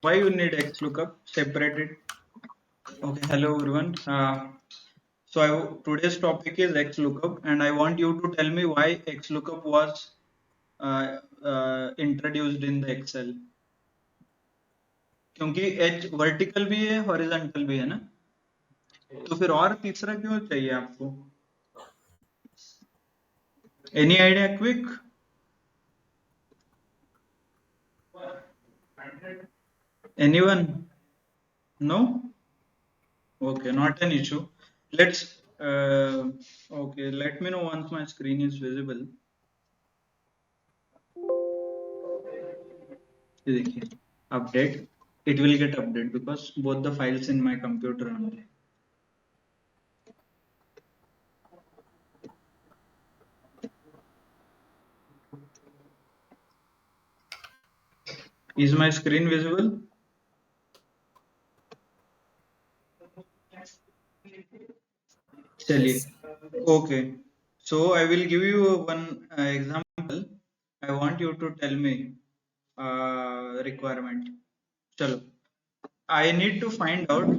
Why you need XLOOKUP? Separate it. Okay, hello everyone. Today's topic is XLOOKUP, and I want you to tell me why XLOOKUP was introduced in the Excel. क्योंकि H vertical भी है, horizontal भी है ना, तो फिर और तीसरा क्यों चाहिए आपको? Any idea, quick? Anyone? No? Okay, not an issue. Let's. Okay, let me know once my screen is visible. ये देखिए, update. It will get updated because both the files in my computer only. Is my screen visible? चलिए, okay. So I will give you one example. I want you to tell me requirement. चलो, I need to find out.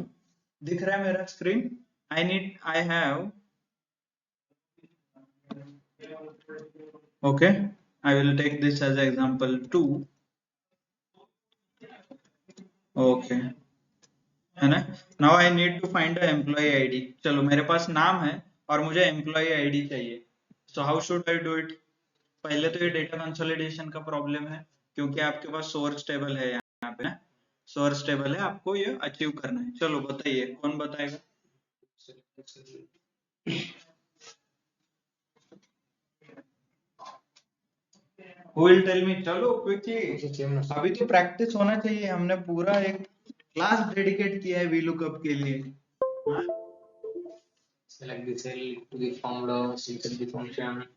दिख रहा है मेरा screen? I have. Okay, I will take this as example 2. Okay, है ना? Now I need to find the employee ID. चलो, मेरे पास नाम है और मुझे employee ID चाहिए. So how should I do it? पहले तो ये डेटा कंसोलिडेशन का प्रॉब्लम है, क्योंकि आपके पास सोर्स टेबल है यहाँ पे ना, सोर्स टेबल है, आपको ये अचीव करना है. चलो बताइए, कौन बताएगा? Who will tell me? चलो क्विकली, अभी तो प्रैक्टिस होना चाहिए. हमने पूरा एक क्लास डेडिकेट किया है VLOOKUP के लिए. Select the cell to the formula, insert the function,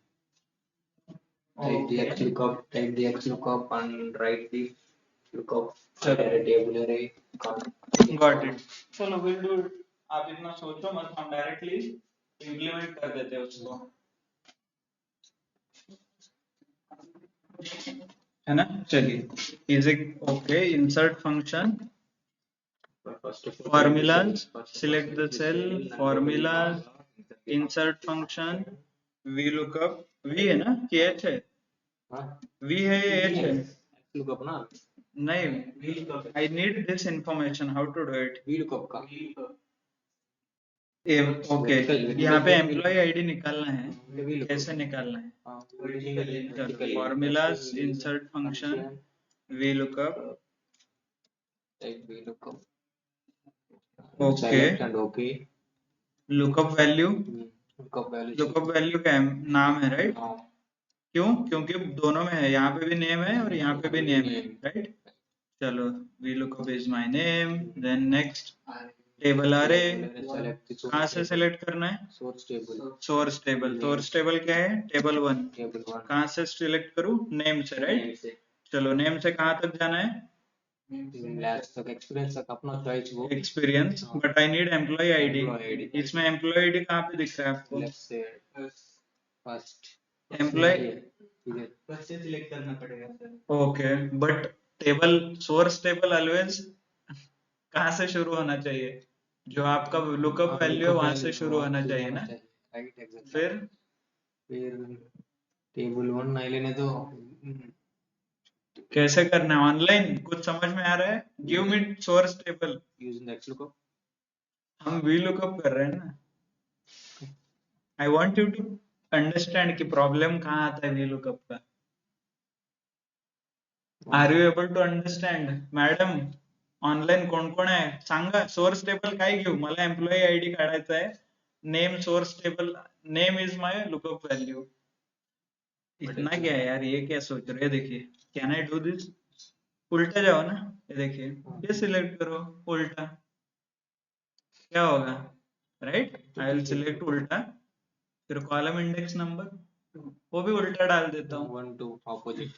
type the XLOOKUP and write the lookup at a table array. Got it. चलो we'll do it. आप इतना सोचो मत, हम डायरेक्टली इम्प्लीमेंट कर देते हैं उसको, है ना? चलिए, is it okay? Insert function, formulas, select the cell, formulas, insert function, VLOOKUP. V है ना कि H है? V है या H है? lookup ना? नहीं, I need this information. How to do it? VLOOKUP का. ओके, यहाँ पे एम्प्लॉय आईडी निकालना है. कैसे निकालना है? Formulas, insert function, VLOOKUP. Okay, lookup value. Lookup value का नाम है, राइट? क्यों? क्योंकि दोनों में है, यहाँ पे भी नेम है और यहाँ पे भी नेम है, राइट? चलो, VLOOKUP is my name. Then next, table अरे. कहाँ से सिलेक्ट करना है? Source table. सोर्स टेबल क्या है? टेबल 1. कहाँ से सिलेक्ट करूँ? नेम से, राइट? चलो, नेम से कहाँ तक जाना है? लास्ट तक, एक्सपीरियंस तक अपना चॉइस वो. Experience, but I need employ ID. इसमें एम्प्लॉय आईडी कहाँ पे दिख रहा है आपको? फर्स्ट एम्प्लॉय से सिलेक्ट करना पड़ेगा sir. Okay, but table, source table always कहाँ से शुरू होना चाहिए? जो आपका लुकअप वैल्यू है वहां से शुरू होना चाहिए ना? फिर टेबल 1 नहीं लेने दो. कैसे करना है? ऑनलाइन कुछ समझ में आ रहा है? Give me source table. Using XLOOKUP. हम VLOOKUP कर रहे हैं ना. I want you to understand कि प्रॉब्लम कहाँ आता है VLOOKUP का. Are you able to understand? Madam, online कोण कोण आहे सांगा. सोर्स टेबल काय घेऊ? मला एम्प्लॉई आयडी काढायचा है. Name source table, name is my lookup value. इतना क्या है यार, ये क्या सोच रहे? देखिए, कैन आई डू दिस? उल्टा जाओ ना. ये देखिए, ये सिलेक्ट करो उल्टा, क्या होगा? राइट, आई विल सिलेक्ट उल्टा. फिर कॉलम इंडेक्स नंबर वो भी उल्टा डाल देता हूँ 1 2 ऑपोजिट,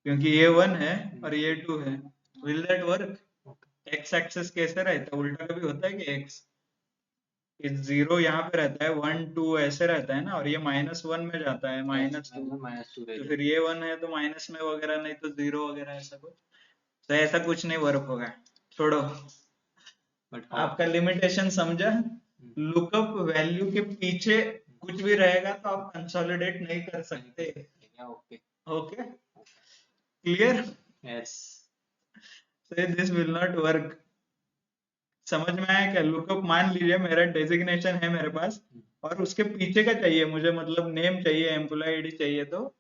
क्योंकि ये 1 है और ये 2 है. Will that work? X access कैसे रहता है? उल्टा कभी होता है कि एक्स इस 0 यहाँ पे रहता है, 1 2 ऐसे रहता है ना, और ये -1 में जाता है, -2. तो फिर ये 1 है तो माइनस में वगैरह, नहीं तो 0 वगैरह ऐसा कुछ. तो ऐसा कुछ नहीं वर्क होगा, छोड़ो। But आपका लिमिटेशन समझा? लुकअप वैल्यू के पीछे कुछ भी रहेगा तो आप कंसोलिडेट नहीं कर सकते। okay. Okay, clear? Yes. so this will not work. समझ में आया क्या? लुकअप मान लीजिए मेरा डेजिग्नेशन है मेरे पास और उसके पीछे का चाहिए मुझे, मतलब नेम चाहिए, एम्प्लॉय आईडी चाहिए, तो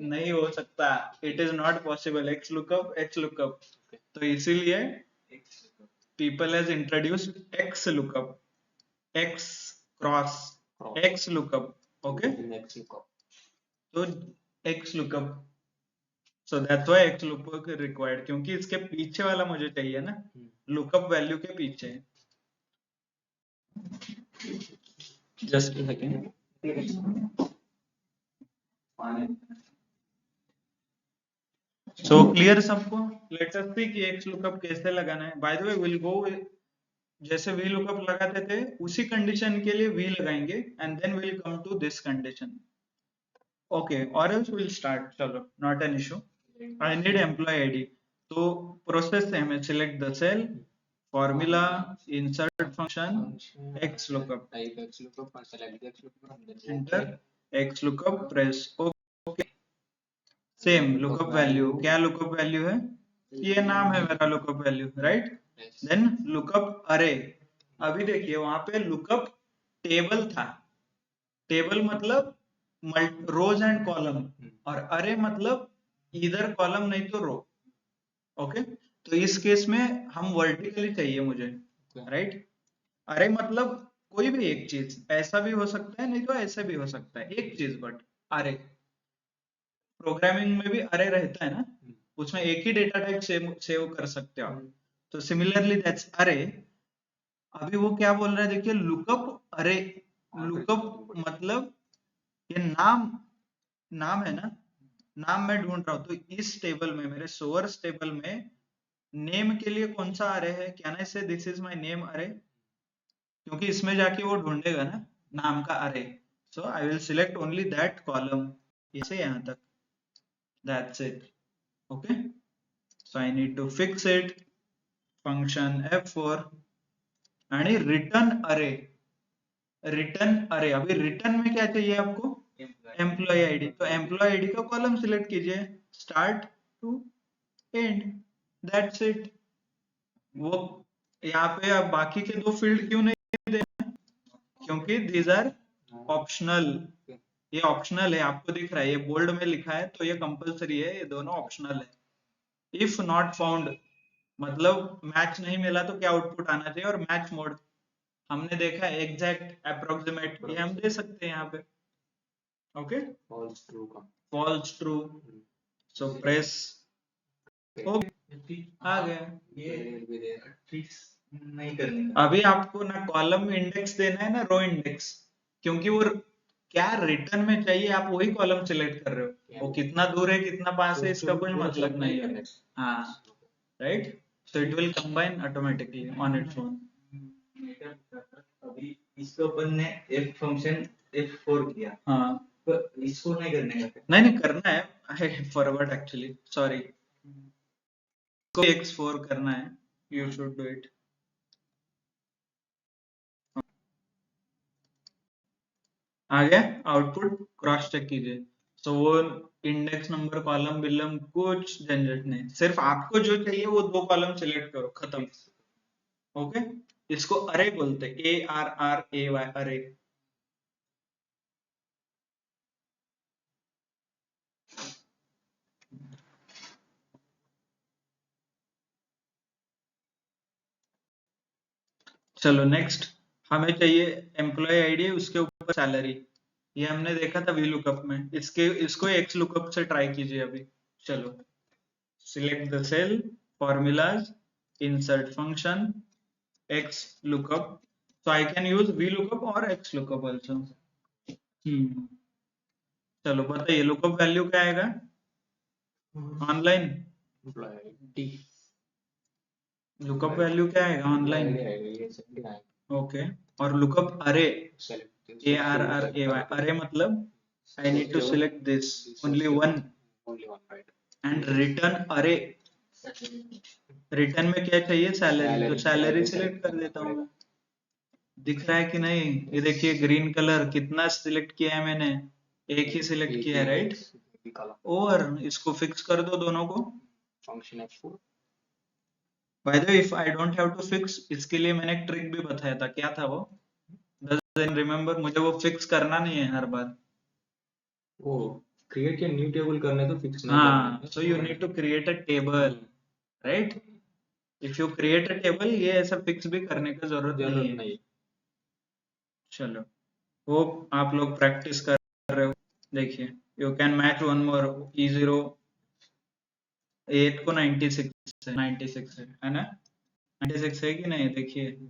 नहीं हो सकता। It is not possible. X lookup. तो इसीलिए people has introduced x lookup, x cross x lookup. Okay, X lookup. तो x lookup, so that's why x lookup required, क्योंकि इसके पीछे वाला मुझे चाहिए ना, lookup वैल्यू के पीछे। Just a second. So clear सबको? Let us see कि x lookup कैसे लगाना है। By the way, we'll go जैसे वी लुकअप लगाते थे उसी कंडीशन के लिए वी लगाएंगे and then will come to this condition. Okay, और एल्स विल स्टार्ट। चलो, not an issue. I need employ ID, तो प्रोसेस से हमें select the cell, formula, insert function, X lookup, Type X lookup and select the X lookup and then enter, X lookup, press okay. Same lookup value, क्या lookup value है? ये नाम है मेरा lookup value, right? Then lookup अरे। अभी देखिए वहां पे लुकअप टेबल था, टेबल मतलब रोज एंड कॉलम, और अरे मतलब इधर कॉलम नहीं तो रो। ओके, तो इस केस में हम वर्टिकली चाहिए मुझे, राइट? अरे मतलब कोई भी एक चीज, ऐसा भी हो सकता है नहीं तो ऐसा भी हो सकता है, एक चीज, बट अरे प्रोग्रामिंग में भी अरे रहता है ना, उसमें एक ही डेटा टाइप सेव कर सकते हो आप। तो सिमिलरली दैट्स अरे। अभी वो क्या बोल रहा है देखिए, लुकअप अरे। लुकअप मतलब ये नाम है ना, नाम मैं ढूंढ रहा हूं, तो इस टेबल में, मेरे सोर्स टेबल में नेम के लिए कौन सा अरे है? कैन आई से दिस इज माय नेम अरे? क्योंकि इसमें जाके वो ढूंढेगा ना नाम का अरे। So I will select only that column, इसे यहां तक, that's it. Okay, so I need to fix it, function F4 आणि रिटर्न अरे। रिटर्न अरे, अभी रिटर्न में क्या चाहिए आपको? Employ ID. तो एम्प्लॉय आईडी का कॉलम सिलेक्ट कीजिए, start to end, that's it. वो यहाँ पे आप बाकी के दो फील्ड क्यों नहीं दे? क्योंकि दीज आर ऑप्शनल। ये ऑप्शनल है, आपको दिख रहा है, ये बोल्ड में लिखा है तो ये कंपलसरी है, ये दोनों ऑप्शनल है। इफ नॉट फाउंड मतलब मैच नहीं मिला तो क्या आउटपुट आना चाहिए, और मैच मोड हमने देखा है, एग्जैक्ट, अप्रोक्सीमेट, ये हम दे सकते हैं यहाँ पे। ओके, false true का false true, so press okay, आ गया। ये फिक्स नहीं करने का। अभी आपको ना कॉलम इंडेक्स देना है ना रो इंडेक्स, क्योंकि वो क्या रिटर्न में चाहिए आप वही कॉलम सिलेक्ट कर रहे हो, वो कितना दूर है कितना पास है इसका कोई मतलब नहीं है। हाँ, right, so it will combine automatically on its own. अभी इसको अपन ने एक फंक्शन F4 किया, हाँ, पर इसको नहीं करने का। नहीं करना है, आई फॉरवर्ड एक्चुअली, सॉरी, को x4 करना है, यू शुड डू इट। आ गया आउटपुट, क्रॉस चेक कीजिए। सो वो इंडेक्स नंबर कॉलम बिलम कुछ झंझट नहीं, सिर्फ आपको जो चाहिए वो दो कॉलम सिलेक्ट करो, खत्म। ओके, इसको अरे बोलते, ARRAY, अरे। चलो नेक्स्ट, हमें चाहिए एम्प्लॉय आईडी, उसके ऊपर सैलरी। ये हमने देखा था वी लुकअप में, इसको एक्स लुकअप से ट्राई कीजिए अभी। चलो, select the cell, formulas, insert function, x lookup, so I can use VLOOKUP or x lookup also। चलो बताइए लुकअप वैल्यू क्या आएगा ऑनलाइन? लुकअप वैल्यू क्या आएगा ऑनलाइन? ओके, और लुकअप अरे, ARRAY, अरे मतलब I need to select this only one, and return array return में क्या चाहिए, सैलरी, तो Salary, salary salary select select कर करना देता हूँ पड़ेगा। मैं। दिख रहा है कि नहीं, ये देखिए ग्रीन कलर कितना सिलेक्ट किया है मैंने, एक ही सिलेक्ट एक किया है, ही राइट। भी column, और इसको फिक्स कर दो दोनों को। function F4, by the way if I don't have to fix, इसके लिए मैंने एक ट्रिक भी बताया था, क्या था वो, डजंट रिमेम्बर, मुझे वो फिक्स करना नहीं है हर बार। वो create या new table करने तो fix नहीं करना हाँ, है। So you need to create a table, right. If you create a table, ये ऐसा फिक्स भी करने की जरूरत नहीं जरूरत है। नहीं। चलो, होप आप लोग प्रैक्टिस कर रहे हो। देखिए, you can match one more, E0 8 को 96 है ना, 96 है कि नहीं, देखिए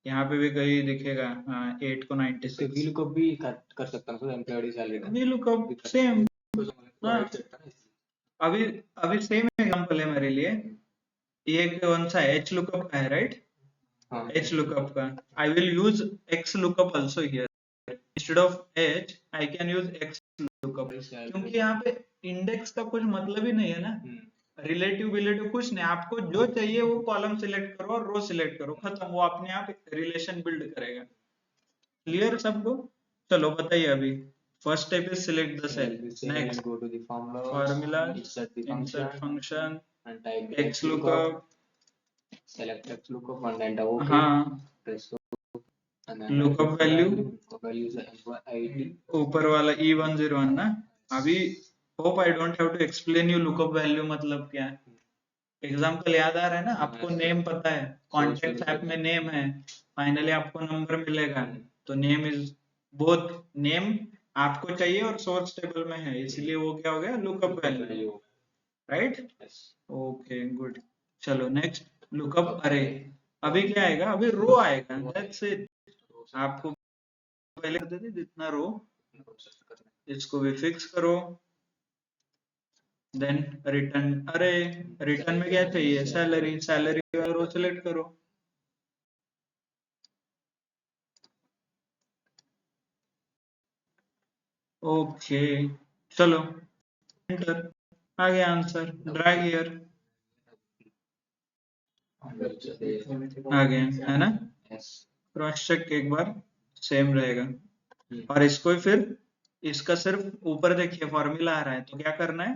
यहाँ पे भी कहीं दिखेगा, हाँ 8 को इससे 96। VLOOKUP भी कर सकता हूँ एम्प्लॉय सैलरी का वी लुकअप भी कर सेम, हाँ, प्रोवाइड करता है। अभी अभी सेम एग्जांपल है मेरे लिए, ये कौन सा है, एच लुकअप का है, राइट। हाँ एच लुकअप का I will use x lookup also here, instead of H I can use x lookup, क्योंकि यहाँ पे इंडेक्स का कुछ मतलब ही नहीं है ना, रिलेटिव बिलेटिव कुछ नहीं, आपको जो चाहिए वो कॉलम सिलेक्ट करो और रो सिलेक्ट करो, खत्म, वो अपने आप रिलेशन बिल्ड करेगा। क्लियर सबको। चलो बताइए अभी, first step is select the cell, next go to the formulas, formula, insert the insert function function, and type the X XLOOKUP, lookup, select XLOOKUP and enter OK, हाँ, press and then lookup value, value is the employee ID, ऊपर वाला E101 ना। अभी hope I don't have to explain you lookup value मतलब क्या है, example याद आ रहा है ना आपको, नेम पता है, कॉन्टेक्ट ऐप में नेम है, फाइनली आपको नंबर मिलेगा, तो नेम इज बोथ, नेम आपको चाहिए और सोर्स टेबल में है, इसलिए वो क्या हो गया, lookup value, right. Okay good. चलो नेक्स्ट, लुकअप अरे, अभी क्या आएगा, अभी रो आएगा, दैट्स इट। आपको पहले कर देते जितना रो, इसको भी फिक्स करो, देन रिटर्न, अरे रिटर्न में क्या चाहिए, सैलरी, सैलरी वाला रो सिलेक्ट करो। ओके, चलो एंटर, आ गया आंसर, ड्रैग हियर, आ गया है ना। क्रॉस चेक एक बार, सेम रहेगा, और इसको ही फिर, इसका सिर्फ ऊपर देखिए फॉर्मूला आ रहा है, तो क्या करना है,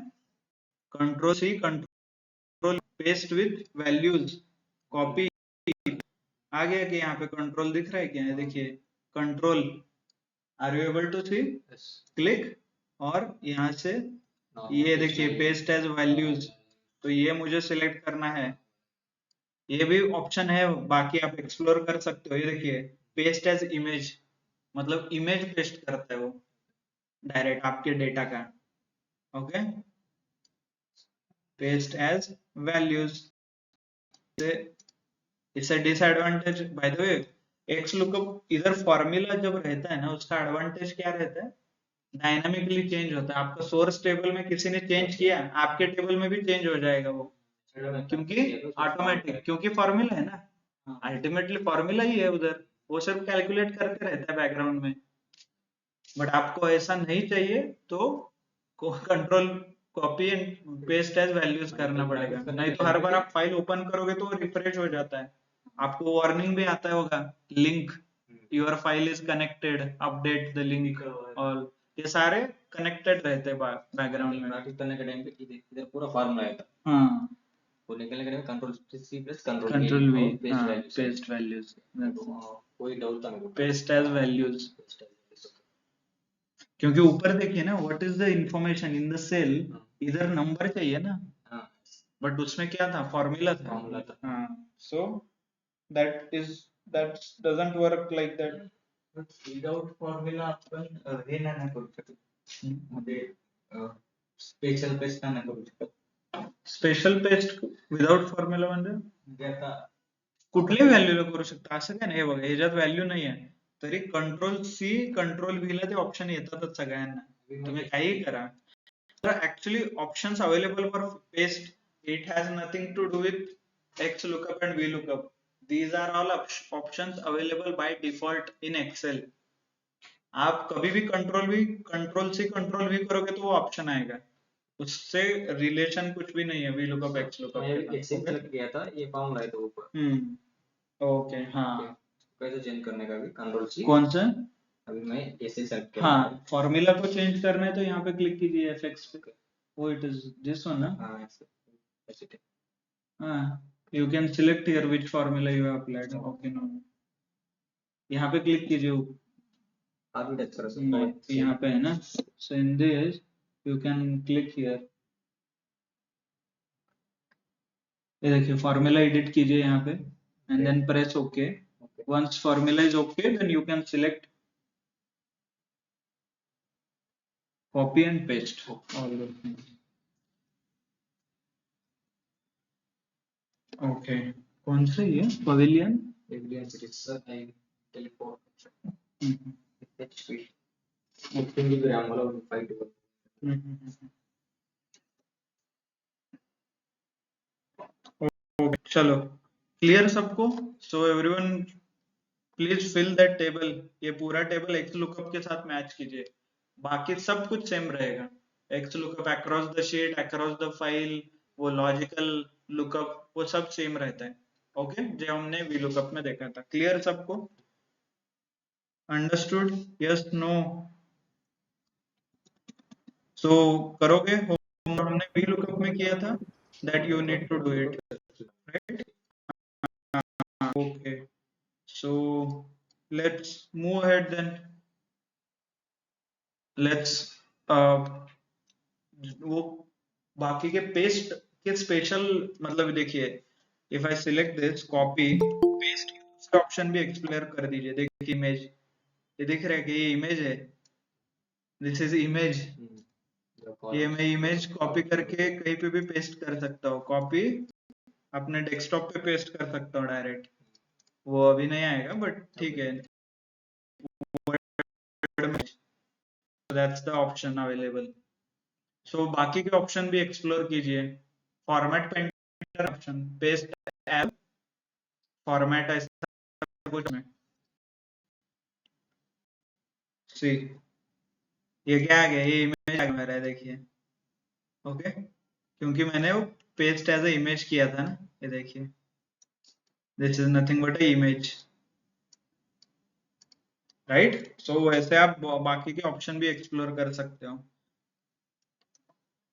control C, control paste with values, copy, आ गया कि यहाँ पे कंट्रोल दिख रहा है क्या, है देखिए control, are you able to see, click, और यहाँ से ये देखिए पेस्ट एज वैल्यूज, तो ये मुझे सिलेक्ट करना है, ये भी ऑप्शन है, बाकी आप एक्सप्लोर कर सकते हो, ये देखिए पेस्ट एज इमेज, मतलब इमेज पेस्ट करता है वो डायरेक्ट आपके डेटा का, ओके, पेस्ट एज वैल्यूज, इससे disadvantage, bye the way x lookup इधर फॉर्मूला जब रहता है ना, उसका एडवांटेज क्या रहता है, डायनामिकली चेंज होता है, आपका सोर्स टेबल में किसी ने चेंज किया, आपके टेबल में भी चेंज हो जाएगा वो, क्योंकि ऑटोमेटिक, क्योंकि फॉर्मूला है ना, अल्टीमेटली फॉर्मूला ही है उधर, वो सिर्फ कैलकुलेट करते रहता है बैकग्राउंड में, बट आपको ऐसा नहीं चाहिए तो control copy and paste as values करना पड़ेगा, नहीं तो हर बार आप फाइल ओपन करोगे तो रिफ्रेश हो जाता है, आपको वार्निंग भी आता होगा, link your file is connected, update the link, और ये सारे कनेक्टेड रहते हैं बैकग्राउंड में। प्रैक्टिस करने के टाइम पे इधर पूरा फॉर्मूला आएगा, हाँ, वो निकलने के time control C plus control control V, paste हाँ वैल्यूज, पेस्ट वैल्यूज, कोई डाउट तो नहीं, पेस्ट एज वैल्यूज, क्योंकि ऊपर देखिए ना, what is the information in the cell, इधर नंबर चाहिए ना, बट उसमें क्या था, फॉर्मूला फॉर्मूला था, था, हाँ, सो that doesn't work like that. Without formula आपण हे नाही करू शकत, म्हणजे स्पेशल पेस्ट नाही करू शकत. स्पेशल पेस्ट विदाउट फॉर्म्युला म्हणजे आता कुठल्याही व्हॅल्यूला करू शकता, असं काय नाही, हे बघा ह्याच्यात व्हॅल्यू नाही आहे तरी कंट्रोल सी कंट्रोल व्ही ला ते ऑप्शन येतातच सगळ्यांना, तुम्ही काही करा, तर actually options available for paste, it has nothing to do with X lookup and V lookup, these are all options available by default in excel, आप कभी भी कंट्रोल सी कंट्रोल वी करोगे तो वो ऑप्शन आएगा, उससे रिलेशन कुछ भी नहीं है वी लुकअप एक्स लुकअप मैं के अभी साथ। एक्सेल ओके सेलेक्ट किया था, ये फॉर्मूला है तो ऊपर ओके हाँ कैसे चेंज करने का भी कंट्रोल सी। कौन सा अभी मैं ऐसे सेलेक्ट किया हाँ फॉर्मूला को चेंज करना है तो यहाँ पे क्लिक कीजिए एफएक्स पे वो इट इज दिस वन ना हाँ ऐसे हाँ you can select here which formula you have applied okay no यहाँ पे क्लिक कीजिए आप भी टच कर सकते हो यहाँ पे है ना so in this you can click here ये देखिए फॉर्मूला एडिट कीजिए यहाँ पे and then press okay once formula is okay then you can select copy and paste all those things okay कौन सा ये pavilion Pavilion cities sir I teleport HP 15 GB RAM वाला 512 okay चलो clear सबको so everyone please fill that table ये पूरा table x lookup के साथ मैच कीजिए बाकी सब कुछ सेम रहेगा x lookup across the sheet across the file वो लॉजिकल लुकअप वो सब सेम रहता है ओके जो हमने वी लुकअप में देखा था क्लियर सबको अंडरस्टूड यस नो सो करोगे होमवर्क हमने वी लुकअप में किया था that you need to do it right okay so let's move ahead then let's वो बाकी के पेस्ट के स्पेशल मतलब देखिए if I select this copy paste के दूसरे ऑप्शन भी एक्सप्लोर कर दीजिए देखिए इमेज ये दिख रहा है कि ये इमेज है दिस इज इमेज ये मैं इमेज कॉपी करके कहीं पे भी पेस्ट कर सकता हूँ कॉपी अपने डेस्कटॉप पे पेस्ट कर सकता हूँ डायरेक्ट वो अभी नहीं आएगा बट ठीक है that's the option available so बाकी के ऑप्शन भी एक्सप्लोर कीजिए format painter option paste app format ऐसा कुछ में सी ये क्या आ गया ये इमेज आ गया मेरा देखिए ओके क्योंकि मैंने वो पेस्ट एज ए इमेज किया था ना ये देखिए this is nothing but A image right so वैसे आप बाकी के ऑप्शन भी एक्सप्लोर कर सकते हो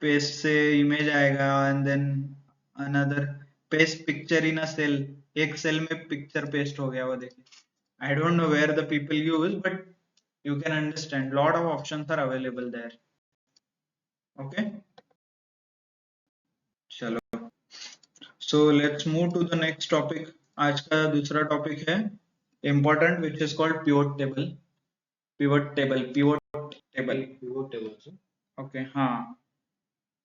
पेस्ट से इमेज आएगा and then another paste picture in a cell एक सेल में पिक्चर पेस्ट हो गया वो देखिए I don't know where the people use but you can understand lot of options are available there okay चलो so let's move to the next topic आज का दूसरा टॉपिक है important which is called pivot table okay हाँ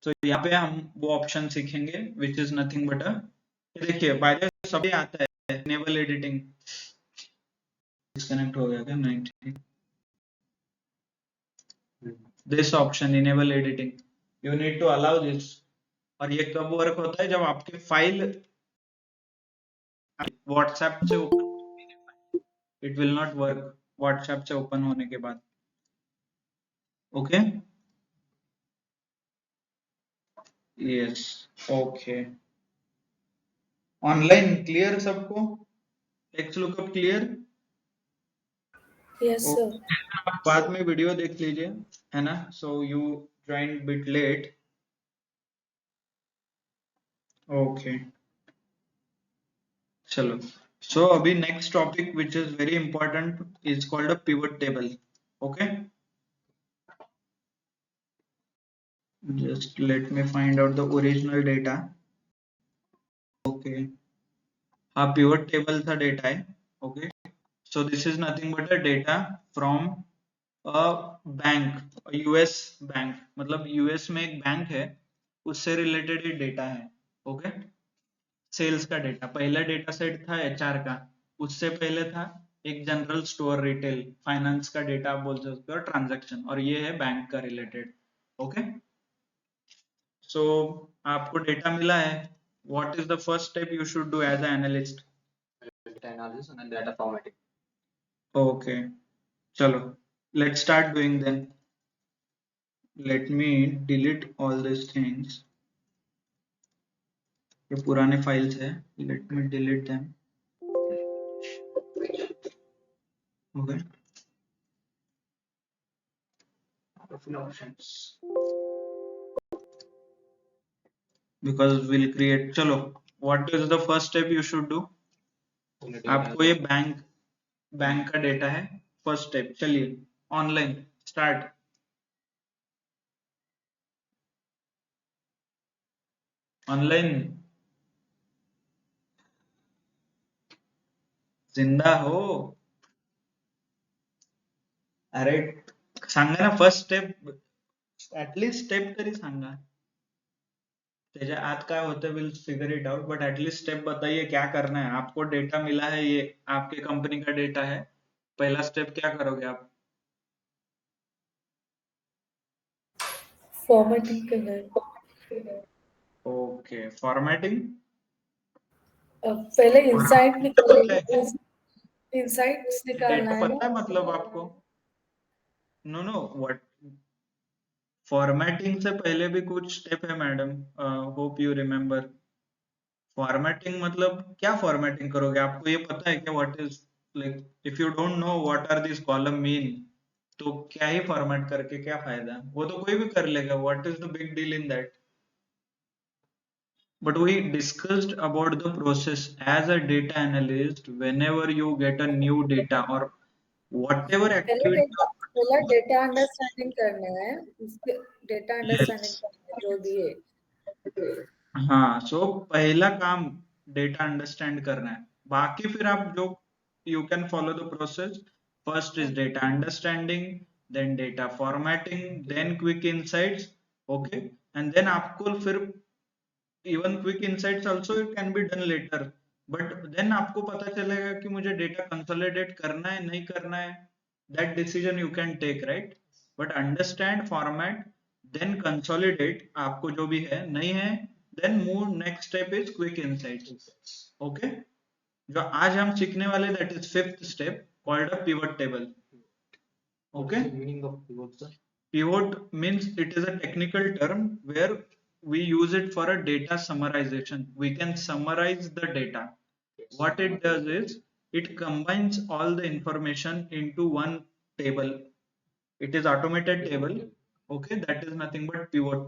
तो यहाँ पे हम वो ऑप्शन सीखेंगे which is nothing but a ये देखिए बाय द वे सभी आता है enable editing डिस्कनेक्ट हो गया क्या 90 this option enable editing you need to allow this और ये कब वर्क होता है जब आपके फाइल व्हाट्सएप से open it will not work WhatsApp से ओपन होने के बाद okay yes okay online clear सबको XLOOKUP clear Yes, sir. बाद में वीडियो देख लीजिए है ना so you join bit late okay चलो सो अभी next topic which is very important is called a pivot table okay just let me find out the original data okay हाँ pivot table था data है okay so this is nothing but a data from a bank a US bank मतलब US में एक bank है उससे related ही data है okay sales का डेटा पहला डेटा सेट था HR का उससे पहले था एक जनरल स्टोर रिटेल फाइनेंस का डेटा आप बोल सकते हो ट्रांजैक्शन और ये है बैंक का रिलेटेड ओके so आपको डेटा मिला है what is the first step you should do as an analyst data analysis and data formatting okay chalo let's start doing then let me delete all these things. ये पुराने files है, let me delete them. Okay. Options. Because we'll create. चलो, what is the first step you should do? आपको ये bank का data है. First step, चलिए online start. Online जिंदा हो. अरे सांगा ना फर्स्ट स्टेप, ऍटलीस्ट स्टेप तरी सांगा. त्याच्या आत काय होतं will figure it out, but at least step बताइए क्या करना है. आपको डेटा मिला है, ये आपके कंपनी का डेटा है, पहला स्टेप क्या करोगे आप? फॉर्मेटिंग करना है। Okay, formatting. पहले इंसाइट निकालना, इंसाइट्स निकालना डेटा है पता ना। है मतलब आपको? नो नो, व्हाट फॉर्मेटिंग से पहले भी कुछ स्टेप है madam, hope you remember. Formatting मतलब क्या फॉर्मेटिंग करोगे? आपको ये पता है क्या what is, like if you don't know what are this column mean, तो क्या ही फॉर्मेट करके क्या फायदा? वो तो कोई भी कर लेगा. What is the big deal in that? But we discussed about the process as a data analyst. Whenever you get a new data or whatever activity. पहला डेटा अंडरस्टैंडिंग करना है, उसके डेटा अंडरस्टैंडिंग करना है जो भी है. हाँ, सो पहला काम डेटा अंडरस्टैंड करना है. बाकी फिर आप जो you can follow the process. First is data understanding, then data formatting, then quick insights. Okay, and then आपको फिर even quick insights also it can be done later, but then आपको पता चलेगा कि मुझे डेटा कंसोलिडेट करना है नहीं करना है. That decision you can take, right? But understand, format, then consolidate, आपको जो भी है नहीं है, then move next step is quick insights. Okay, जो आज हम सीखने वाले that is fifth step called a pivot table. Okay, Meaning of pivot, sir? pivot means it is a technical term where we use it for a data summarization. We can summarize the data. What it does is it combines all the information into one table. It is automated table. Okay, that is nothing but pivot.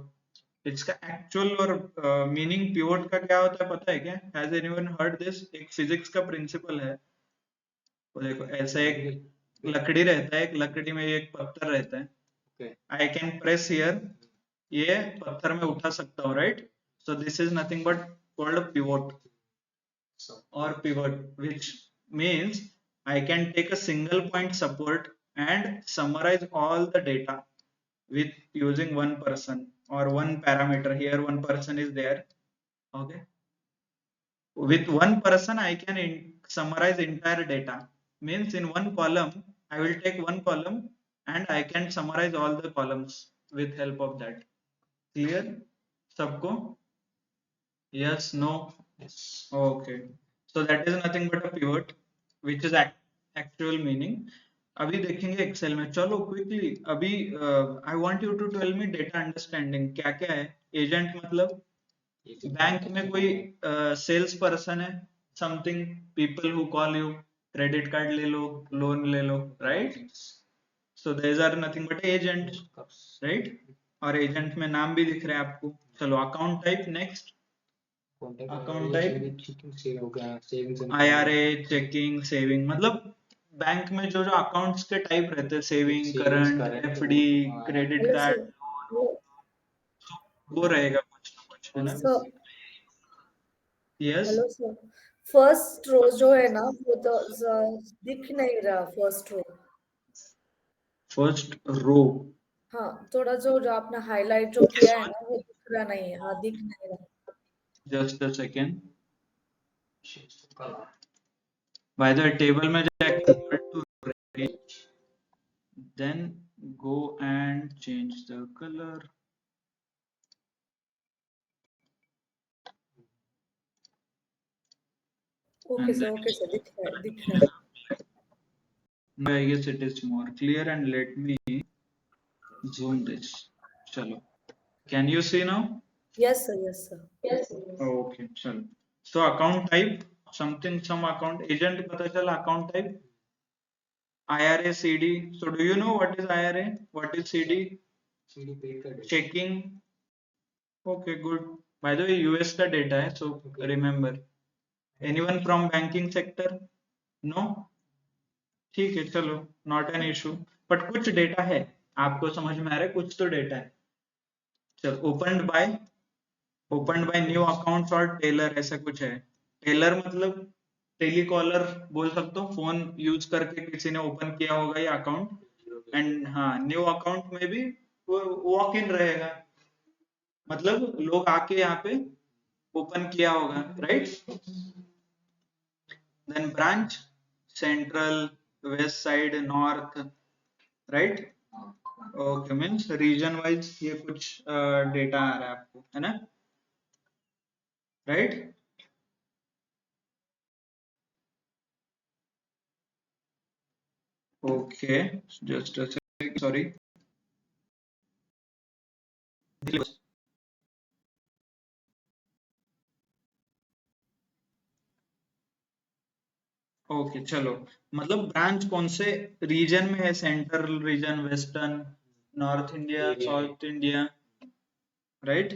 इसका actual और meaning pivot का क्या होता है पता है क्या? Has anyone heard this? एक physics का principle है. वो देखो, ऐसा एक लकड़ी रहता है, एक लकड़ी में एक पत्थर रहता है. Okay. I can press here, ये पत्थर में उठा सकता हूँ, right? So this is nothing but called a pivot or pivot, which means I can take a single point support and summarize all the data with using one person or one parameter. Here one person is there. Okay, with one person I can summarize entire data. Means in one column I will take one column and I can summarize all the columns with help of that. Clear सबको? Yes, no? Yes. Okay, so that is nothing but a pivot, which is actual meaning. अभी देखेंगे Excel में. चलो quickly अभी I want you to tell me data understanding क्या क्या है. Agent मतलब बैंक में कोई सेल्स पर्सन है, something, people who call you, credit card ले लो, लोन ले लो, right? So there are nothing but agent, right? और एजेंट में नाम भी दिख रहा है आपको. चलो account type next. Account type IRA, checking, saving. मतलब बैंक में जो जो अकाउंट्स के टाइप रहते हैं, saving, current, FD, credit hello card, sir, वो रहेगा कुछ ना कुछ, है ना? Sir, yes, hello sir, first row जो है ना वो तो दिख नहीं रहा. First row, first row. हाँ, थोड़ा जो जो आपने हाईलाइट जो किया है ना वो दिख रहा नहीं है. हाँ, दिख नहीं रहा. Just a second. Change the color. By the table में जाके to then go and change the colour. Okay sir, दिख रहा है, दिख रहा है. I guess it is more clear and let me zoom this. चलो, can you see now? Yes, sir. Yes, sir. Okay चलो, so account type something some account agent पता चला, account type IRA CD. So do you know what is IRA, what is CD? CD paid का data. Checking. Okay, good. By the way, US का data है, so Okay. remember. Anyone from banking sector? No? ठीक है चलो, not an issue, but कुछ data है, आपको समझ में आ रहा है, कुछ तो डेटा है। चलो, ओपनड बाय न्यू अकाउंट्स और टेलर, ऐसा कुछ है। टेलर मतलब टेलीकॉलर बोल सकते हो, फोन यूज करके किसी ने ओपन किया होगा ये अकाउंट। एंड हाँ, न्यू अकाउंट में भी वॉक इन रहेगा, मतलब लोग आके यहाँ पे ओपन किया होगा, right. Then branch, central, west side, north, right. Okay, means region wise ये कुछ डेटा आ रहा है आपको, है ना, right. Okay, just a second, sorry. Okay चलो, मतलब ब्रांच कौन से रीजन में है, central region, western, north India, south India, right.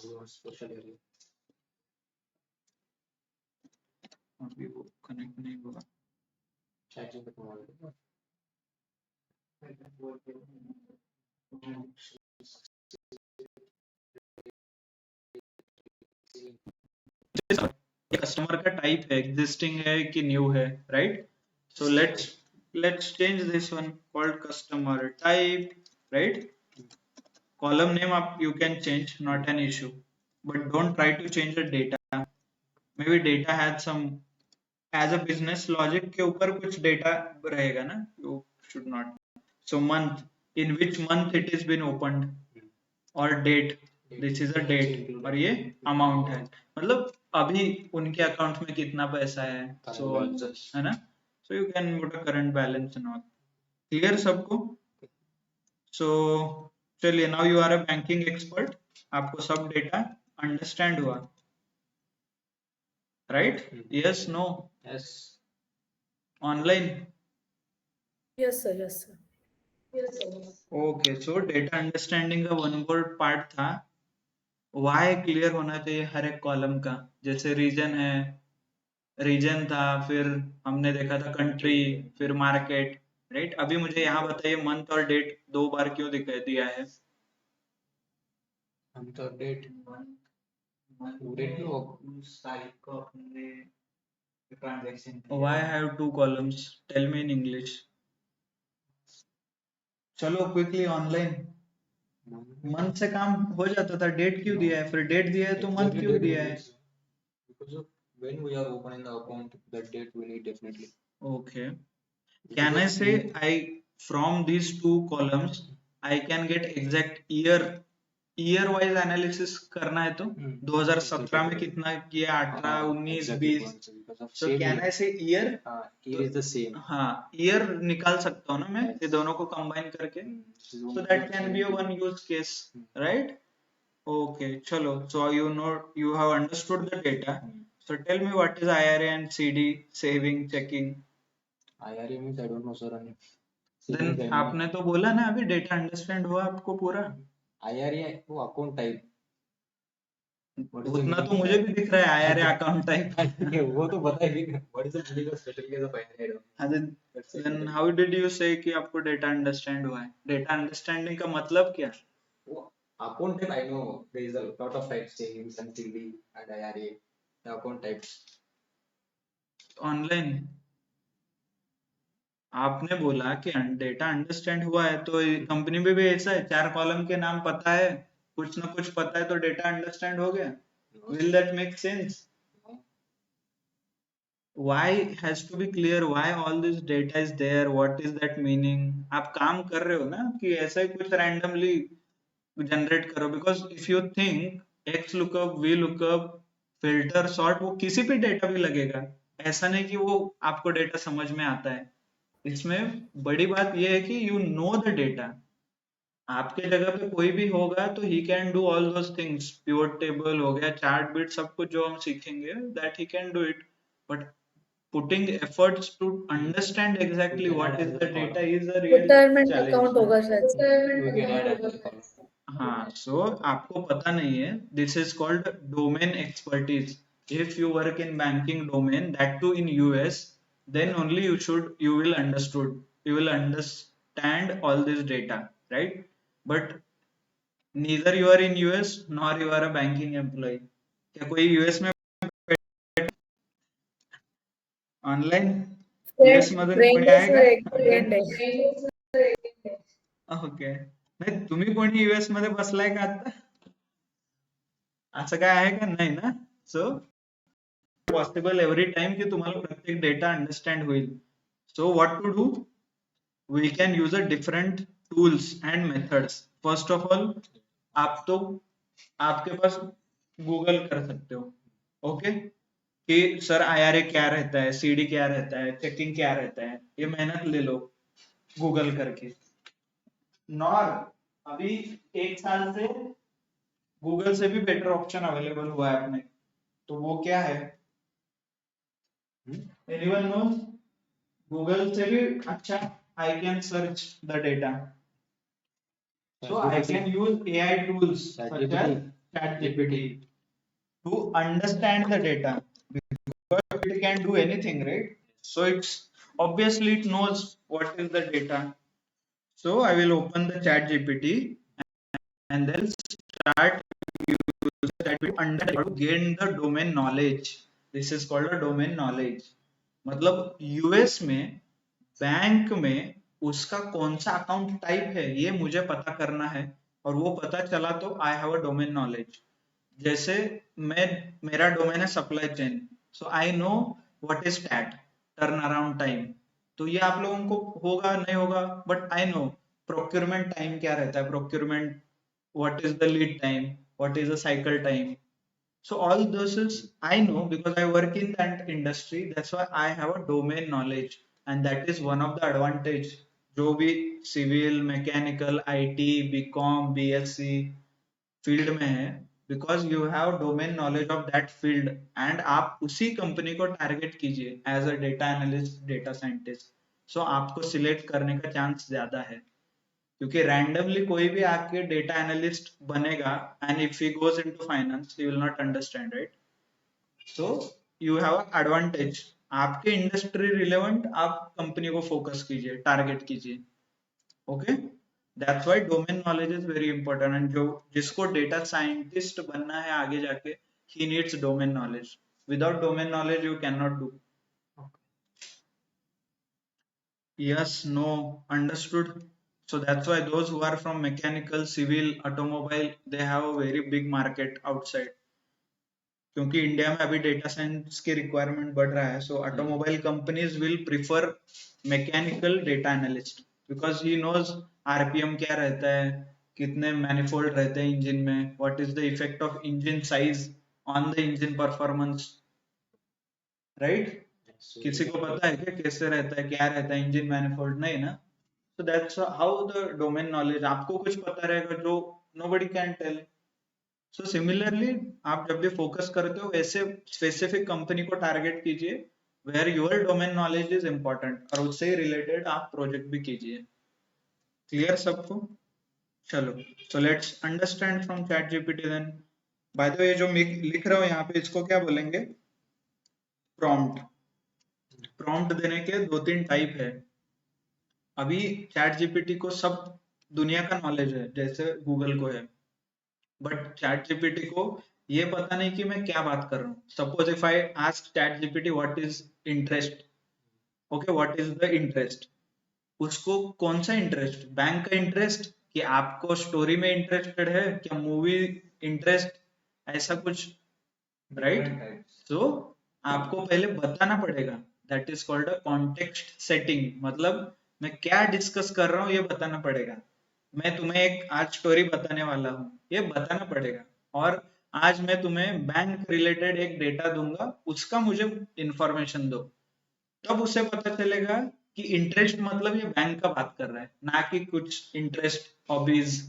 Social area. अभी वो कनेक्ट नहीं हुआ। Chat GPT model. कस्टमर का टाइप है, एग्जिस्टिंग है कि न्यू है, right. So let's change this one, called customer type, right. Column name आप you can change, not an issue, but don't try to change the data. Maybe data has some, as a business logic के ऊपर कुछ data रहेगा ना, you should not. So month, in which month it is been opened, और date, this is a date, और ये amount है, मतलब अभी उनके अकाउंट में कितना पैसा है, सो है ना। So you can put a current balance and all. Clear सबको? सो चलिए, now you are a banking expert, आपको सब डेटा अंडरस्टैंड हुआ, right. Yes, no, Yes. Online. Yes, sir. Yes, sir. Okay, so data understanding का one word part था, why clear होना चाहिए हर एक कॉलम का। जैसे रीजन है, रीजन था, फिर हमने देखा था कंट्री, फिर मार्केट, राइट। अभी मुझे यहाँ बताइए, मंथ और डेट दो बार क्यों दिखाई दिया है? हम तो डेट डेट लो, उस तारीख को अपने transaction Why I have two columns? Tell me in English. चलो क्विकली, ऑनलाइन मंथ से काम हो जाता था, डेट क्यों दिया है? फिर डेट दिया है तो मंथ क्यों दिया है? Because of when we are opening the account, that date we need definitely. Okay. Can I say from these two columns I can get exact year wise analysis करना है तो 2017 में कितना किया, 18, 19, 20, so can I say year? Year is the same. हाँ, year निकाल सकता हूँ ना मैं, ये दोनों को combine करके, so that can be a one use case, right? Okay, चलो, so you have understood the data. So tell me what is IRA and CD, saving, checking. IRA means I don't know, sir. Then आपने तो बोला ना अभी, data understand हुआ आपको पूरा? IRA वो अकाउंट टाइप, उतना तो मुझे भी दिख रहा है, IRA अकाउंट टाइप। वो तो पता है कि what is the meaning of special case of IRA? Then how did you say कि आपको डेटा अंडरस्टैंड हुआ है? डेटा अंडरस्टैंडिंग का मतलब क्या? Account type, I know there is a lot of types, savings and CD and IRA. The account types. Online आपने बोला कि डेटा अंडरस्टैंड हुआ है, तो कंपनी में भी ऐसा है, 4 कॉलम के नाम पता है, कुछ ना कुछ पता है, तो डेटा अंडरस्टैंड हो गया? Will that make sense? Why has to be clear, why all this data is there, what is that meaning? आप काम कर रहे हो ना कि ऐसा ही कुछ randomly जनरेट करो, because if you think x lookup, V lookup, filter, sort, वो किसी भी डेटा भी लगेगा, ऐसा नहीं कि वो आपको डेटा समझ में आता है। इसमें बड़ी बात यह है कि यू नो द डेटा, आपके जगह पे कोई भी होगा तो he can do all those things, pivot table हो गया, chart bit, सब कुछ जो हम सीखेंगे that he can do it, but putting efforts to understand exactly We can what add is as the a data column. is a real retirement challenge account ना. होगा शायद से। We can add as a column. हाँ, so आपको पता नहीं है, this is called domain expertise. If you work in banking domain, that too in US, then only you will understand all this data, right? But neither you are in US nor you are a banking employee. क्या कोई US में online US मधून कोणी आहे friend का? एक friend आहे। Okay, नाही तुम्ही कोणी US मध्ये बसलाय का आता? असं काय आहे का? नाही ना. सो पॉसिबल एव्हरी टाइम की तुम्हाला प्रत्येक डेटा अंडरस्टँड होईल. So what to do, we can use a different tools and methods. First of all, आप तो आपके पास गूगल कर सकते हो, ओके, कि सर IRA क्या रहता है, CD क्या रहता है, चेकिंग क्या रहता है, ये मेहनत ले लो गूगल करके. नॉर अभी 1 साल से गूगल से भी बेटर ऑप्शन अवेलेबल हुआ है अपने, तो वो क्या है? Anyone knows? गूगल से भी अच्छा I can search the data. So I can use AI tools such as ChatGPT to understand the data, because it can do anything, right? So it's obviously it knows what is the data. So I will open the ChatGPT and then start using ChatGPT to gain the domain knowledge. This is called a domain knowledge. मतलब US में bank में उसका कौन सा account type है ये मुझे पता करना है, और वो पता चला तो I have a domain knowledge. जैसे मेरा डोमेन है supply chain, so I know what is TAT, turn around time. तो ये आप लोगों को होगा नहीं होगा, but I know procurement time क्या रहता है, procurement, what is the lead time, what is the cycle time. So all this is I know because I work in that industry. That's why I have a domain knowledge, and that is one of the advantage. जो भी civil, mechanical, IT, BCom, BSc field में है, because you have domain knowledge of that field, and आप उसी company को target कीजिए as a data analyst, data scientist. So आपको select करने का चांस ज्यादा है, क्योंकि रैंडमली कोई भी आके डेटा एनालिस्ट बनेगा and if he goes into finance he will not understand, right? So you have advantage. आपके इंडस्ट्री रिलेवेंट आप कंपनी को फोकस कीजिए, टारगेट कीजिए, okay. That's why domain knowledge is very important, and जो जिसको data scientist बनना है आगे जाके, he needs domain knowledge. Without domain knowledge you can not do. Yes, no, understood. So that's why those who are from mechanical, civil, automobile, they have a very big market outside. क्योंकि India में अभी data science की requirement बढ़ रहा है, so automobile companies will prefer mechanical data analyst, because he knows RPM क्या रहता है, कितने मैनिफोल्ड रहते हैं इंजन में, what is the effect of engine size on the engine performance, right? किसी को पता है क्या कैसे रहता है, क्या रहता है इंजन मैनिफोल्ड? नहीं ना. So that's how the domain knowledge, आपको कुछ पता रहेगा जो nobody can tell. So similarly, आप जब भी फोकस करते हो वैसे स्पेसिफिक कंपनी को टारगेट कीजिए where your domain knowledge is important, और उससे ही रिलेटेड आप प्रोजेक्ट भी कीजिए. क्लियर सबको? चलो, so let's understand from ChatGPT then. By the way, जो लिख रहा हूँ यहाँ पे, इसको क्या बोलेंगे? प्रॉम्प्ट. प्रॉम्प्ट देने के 2-3 टाइप है. अभी चैट जीपीटी को सब दुनिया का नॉलेज है जैसे गूगल को है, बट चैट जीपीटी को ये पता नहीं कि मैं क्या बात कर रहा हूँ. Suppose if I ask chat GPT what is interest, okay, what is the interest, उसको कौन सा इंटरेस्ट, बैंक का इंटरेस्ट, कि आपको स्टोरी में इंटरेस्टेड है क्या, मूवी इंटरेस्ट, ऐसा कुछ, राइट? सो आपको पहले बताना पड़ेगा. That is called a context setting. मतलब मैं क्या डिस्कस कर रहा हूँ ये बताना पड़ेगा. मैं तुम्हें एक आज स्टोरी बताने वाला हूँ, ये बताना पड़ेगा. और आज मैं तुम्हें बैंक रिलेटेड एक डेटा दूंगा, उसका मुझे इंफॉर्मेशन दो. तब उसे पता चलेगा कि इंटरेस्ट मतलब ये बैंक का बात कर रहा है, ना कि कुछ इंटरेस्ट हॉबीज,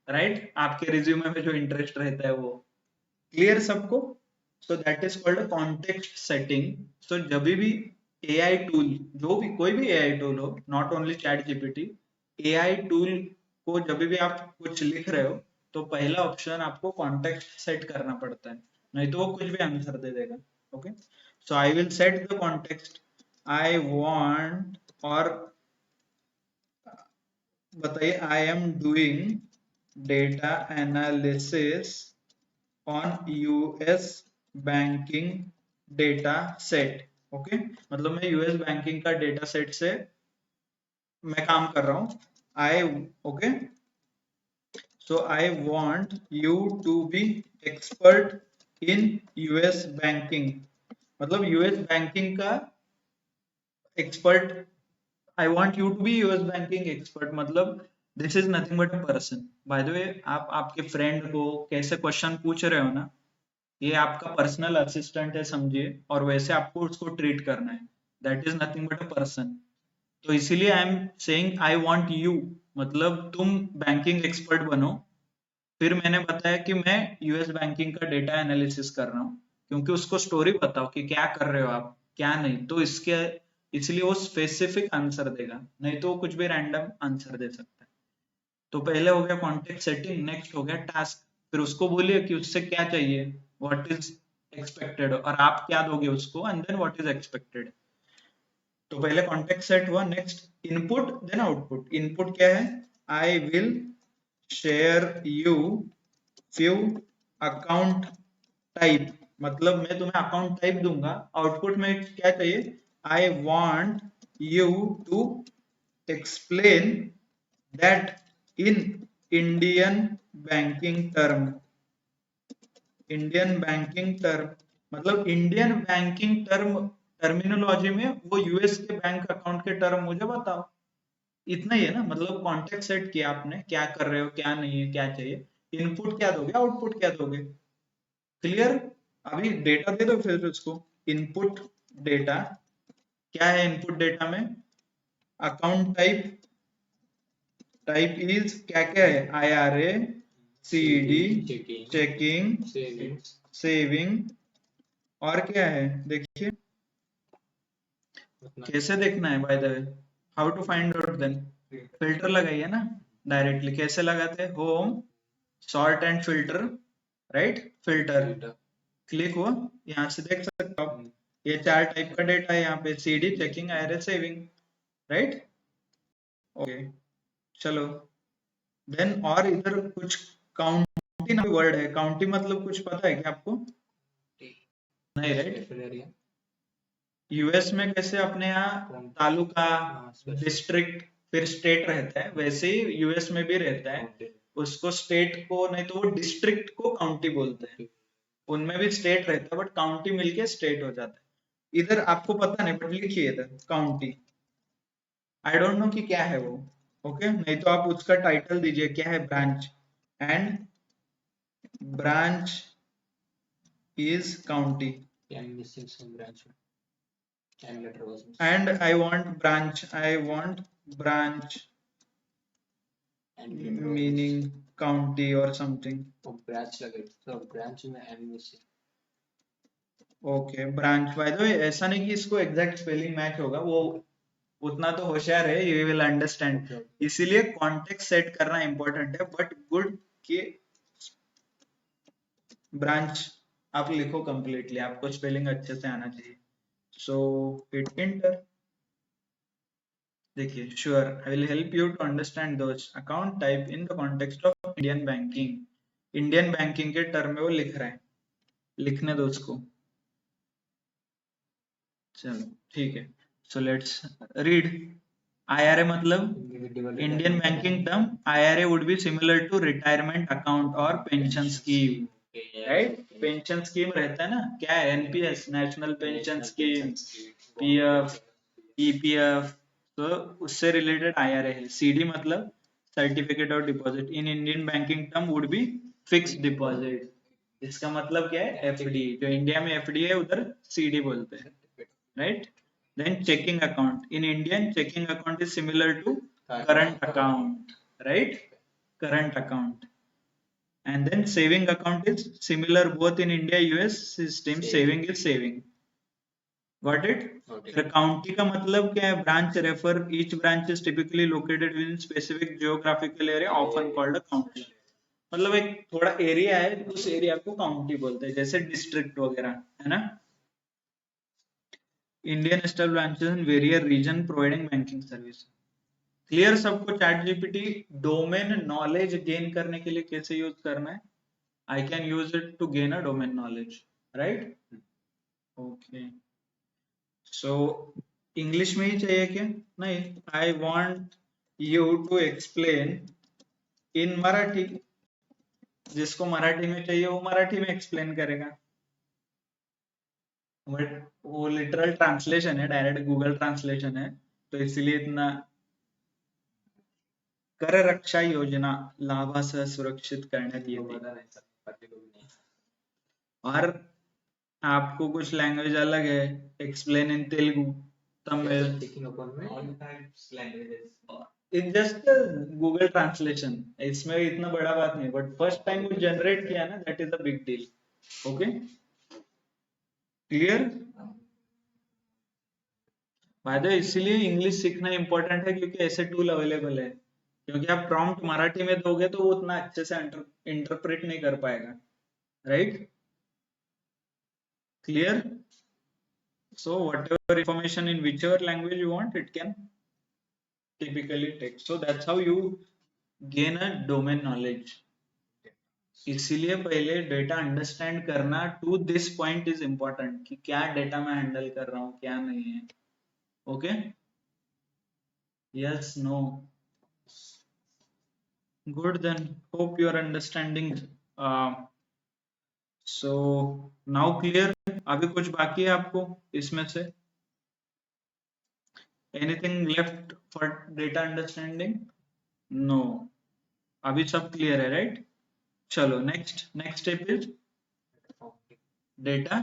राइट, आपके रिज्यूमे में जो इंटरेस्ट रहता है वो। क्लियर सबको? So that is called context setting. सो जब भी एआई टूल, जो भी कोई भी एआई टूल हो, not only chat GPT, AI tool को जब भी आप कुछ लिख रहे हो तो पहला ऑप्शन आपको कॉन्टेक्स्ट सेट करना पड़ता है, नहीं तो वो कुछ भी आंसर दे देगा। Okay, so I will set the context, I want, और बताइए, I am doing data analysis on US banking data set. Okay, मतलब मैं यूएस बैंकिंग का डेटा सेट से मैं काम कर रहा हूँ। I, okay, so I want you to be expert in US banking, मतलब यूएस बैंकिंग का expert. I want you to be US banking expert, मतलब this is nothing but a person. By the way, आप आपके friend को कैसे question पूछ रहे हो ना, ये आपका पर्सनल असिस्टेंट है समझिए, और वैसे आपको उसको ट्रीट करना है। That is nothing but a person. तो इसीलिए I am saying I want you, मतलब तुम बैंकिंग एक्सपर्ट बनो। फिर मैंने बताया कि मैं यूएस बैंकिंग का डेटा एनालिसिस कर रहा हूँ, क्योंकि उसको स्टोरी बताओ कि क्या कर रहे हो आप, क्या नहीं, तो इसके इसलिए वो स्पेसिफिक आंसर देगा, नहीं तो वो कुछ भी रैंडम आंसर दे सकता है। तो पहले हो गया कॉन्टेक्स्ट सेटिंग, नेक्स्ट हो गया टास्क। फिर उसको बोलिए कि उससे क्या चाहिए, व्हाट इज एक्सपेक्टेड, और आप क्या दोगे उसको, and then what is expected. तो पहले कॉन्टेक्स्ट सेट हुआ, next input then output. Input क्या है, I will share you few account type, मतलब मैं तुम्हें अकाउंट टाइप दूंगा। आउटपुट में क्या चाहिए, I want you to explain that in Indian banking term. Indian banking term मतलब इंडियन बैंकिंग टर्म, टर्मिनोलॉजी में वो यूएस के बैंक अकाउंट के टर्म मुझे बताओ। इतना ही है ना, मतलब कॉन्टेक्स्ट सेट किया आपने, क्या कर रहे हो, क्या नहीं है, क्या चाहिए, इनपुट क्या दोगे, आउटपुट क्या दोगे। क्लियर? अभी डेटा दे दो फिर उसको, इनपुट डेटा क्या है, इनपुट डेटा में अकाउंट टाइप, टाइप इज क्या क्या है, IRA, CD, चेकिंग, सेविंग, और क्या है देखिए, कैसे देखना है by the way, how to find out then, filter लगाइए ना डायरेक्टली। कैसे लगाते हैं, home, sort and filter, right, filter click हुआ, यहाँ से देख सकते हो आप, ये 4 टाइप का डेटा है यहाँ पे, CD, checking, IRA, saving, right. Okay, चलो देन, और इधर कुछ काउंटी नाम वर्ड है, काउंटी मतलब कुछ पता है क्या आपको, नहीं, राइट। यूएस में कैसे अपने यहाँ तालुका, डिस्ट्रिक्ट, फिर स्टेट रहता है, वैसे ही यूएस में भी रहता है। उसको स्टेट को, नहीं तो वो डिस्ट्रिक्ट को काउंटी बोलते हैं। उनमें भी स्टेट रहता है, बट काउंटी मिलके स्टेट हो जाता है। इधर आपको पता नहीं, बट लिखिए इधर काउंटी, आई डोंट नो कि क्या है वो। ओके, नहीं तो आप उसका टाइटल दीजिए क्या है, branch, and branch is county, I'm missing some branch. And letter was missing. and I want branch And letter was meaning missing. county or something. तो branch लगे, तो branch में I'm missing. Okay, branch, by the way ऐसा नहीं कि इसको exact spelling match होगा, वो उतना तो होशियार है, यू विल अंडरस्टैंड। इसीलिए कॉन्टेक्स्ट सेट करना इंपॉर्टेंट है, बट गुड कि ब्रांच आप लिखो कंप्लीटली, आपको स्पेलिंग अच्छे से आना चाहिए। सो हिट एंटर, देखिए, sure I will help you to understand those account type in the context of Indian banking. Indian banking के टर्म में वो लिख रहा है, लिखने दो उसको। चलो ठीक है, सो लेट्स रीड। IRA मतलब Indian banking term, IRA would be similar to retirement account और pension scheme, right. Pension scheme रहता है ना, क्या है, NPS, national pension scheme, PF, EPF, तो उससे रिलेटेड IRA है। CD मतलब certificate of deposit, in Indian banking term would be fixed deposit. इसका मतलब क्या है, FD, जो इंडिया में FD है उधर CD बोलते हैं, right. Then checking account. In Indian, checking account is similar to current account, right? Current account. And then saving account is similar both in India, US system. Saving is saving. Got it? फिर county का मतलब क्या है? Branch refer. Each branch is typically located within specific geographical area, often called a county. मतलब एक थोड़ा area है, उस एरिया को काउंटी बोलते हैं, जैसे डिस्ट्रिक्ट वगैरह, है ना? Indian style branches in various region providing banking service. Clear सबको? Chat GPT domain knowledge gain करने के लिए कैसे यूज करना है? I can use it to gain a domain knowledge, right? Okay, so English में ही चाहिए क्या? नहीं, I want you to explain in Marathi. जिसको मराठी में चाहिए वो मराठी में एक्सप्लेन करेगा. बट वो लिटरल ट्रांसलेशन है, डायरेक्ट गूगल ट्रांसलेशन है, तो इसलिए इतना. कर रक्षा योजना लाभासह सुरक्षित करण्यात येते. और आपको कुछ लैंग्वेज अलग है, explain in Telugu, Tamil. Taking upon में all types languages. It's just Google translation. इसमें इतना बड़ा बात नहीं, बट फर्स्ट टाइम वो जनरेट किया ना, that is a big deal. Okay, clear? Bye the वे, इसीलिए इंग्लिश सीखना इंपॉर्टेंट है, क्योंकि ऐसे टूल अवेलेबल है. क्योंकि आप प्रॉम्प्ट मराठी में दोगे तो वो उतना अच्छे से इंटरप्रेट नहीं कर पाएगा, right? Clear? So whatever information in whichever language you want, it can typically take. So that's how you gain a domain knowledge. इसीलिए पहले डेटा अंडरस्टैंड करना to this point is important, कि क्या डेटा मैं handle कर रहा हूँ, क्या नहीं है. Okay, yes, no, good, then hope you are understanding. So now clear? अभी कुछ बाकी है आपको इसमें से? Anything left for data understanding? No, अभी सब क्लियर है, राइट? चलो next step is data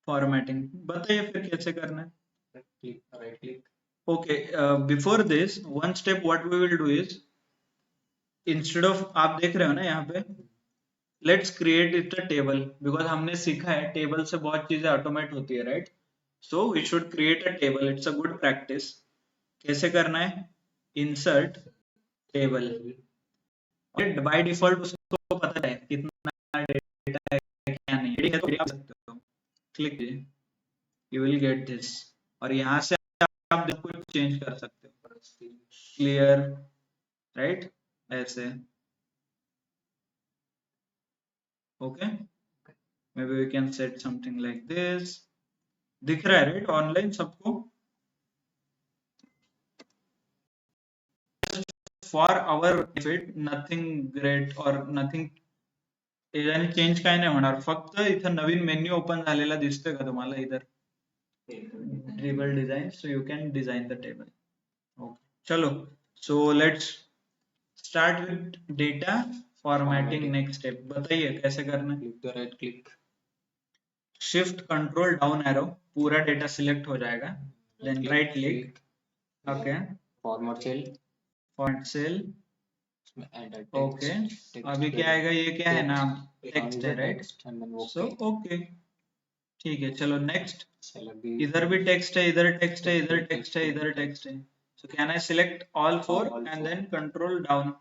formatting. बताइए फिर कैसे करना है. right click. Okay, before this, one step what we will do is, instead of, आप देख रहे हो ना यहाँ पे, let's create it a table, because हमने सीखा है टेबल से बहुत चीजें ऑटोमेट होती है, right? So we should create a table. It's a good practice. कैसे करना है? Insert table. बाय डिफॉल्ट उसको पता है कितना डेटा है क्या नहीं है, तो आप सकते हो, क्लिक कीजिए, यू विल गेट दिस. और यहाँ से आप कुछ चेंज कर सकते हो. Clear, right? ऐसे. Okay, may be we can set something like this. दिख रहा है, राइट? ऑनलाइन सबको? For our benefit, nothing great और नथिंग, यानी चेंज काय नाही होणार. फक्त इथं नवीन मेन्यू ओपन झालेला दिसतोय का तुम्हाला इधर? Table design. So you can design the table. Okay, चलो, so let's start with data formatting. Next step बताइए कैसे करना है. Click the right click. Shift control down arrow, पूरा डेटा सिलेक्ट हो जाएगा. Then right click. Okay, Format cell. Font cell. इसमें add a text. Okay, Text अभी क्या आएगा? ये क्या है नाम? टेक्स्ट है, right? And then so okay, ठीक है. चलो नेक्स्ट. select the इधर भी टेक्स्ट है, इधर टेक्स्ट है, इधर टेक्स्ट है, इधर टेक्स्ट है. So can I select all four All and four. then control down?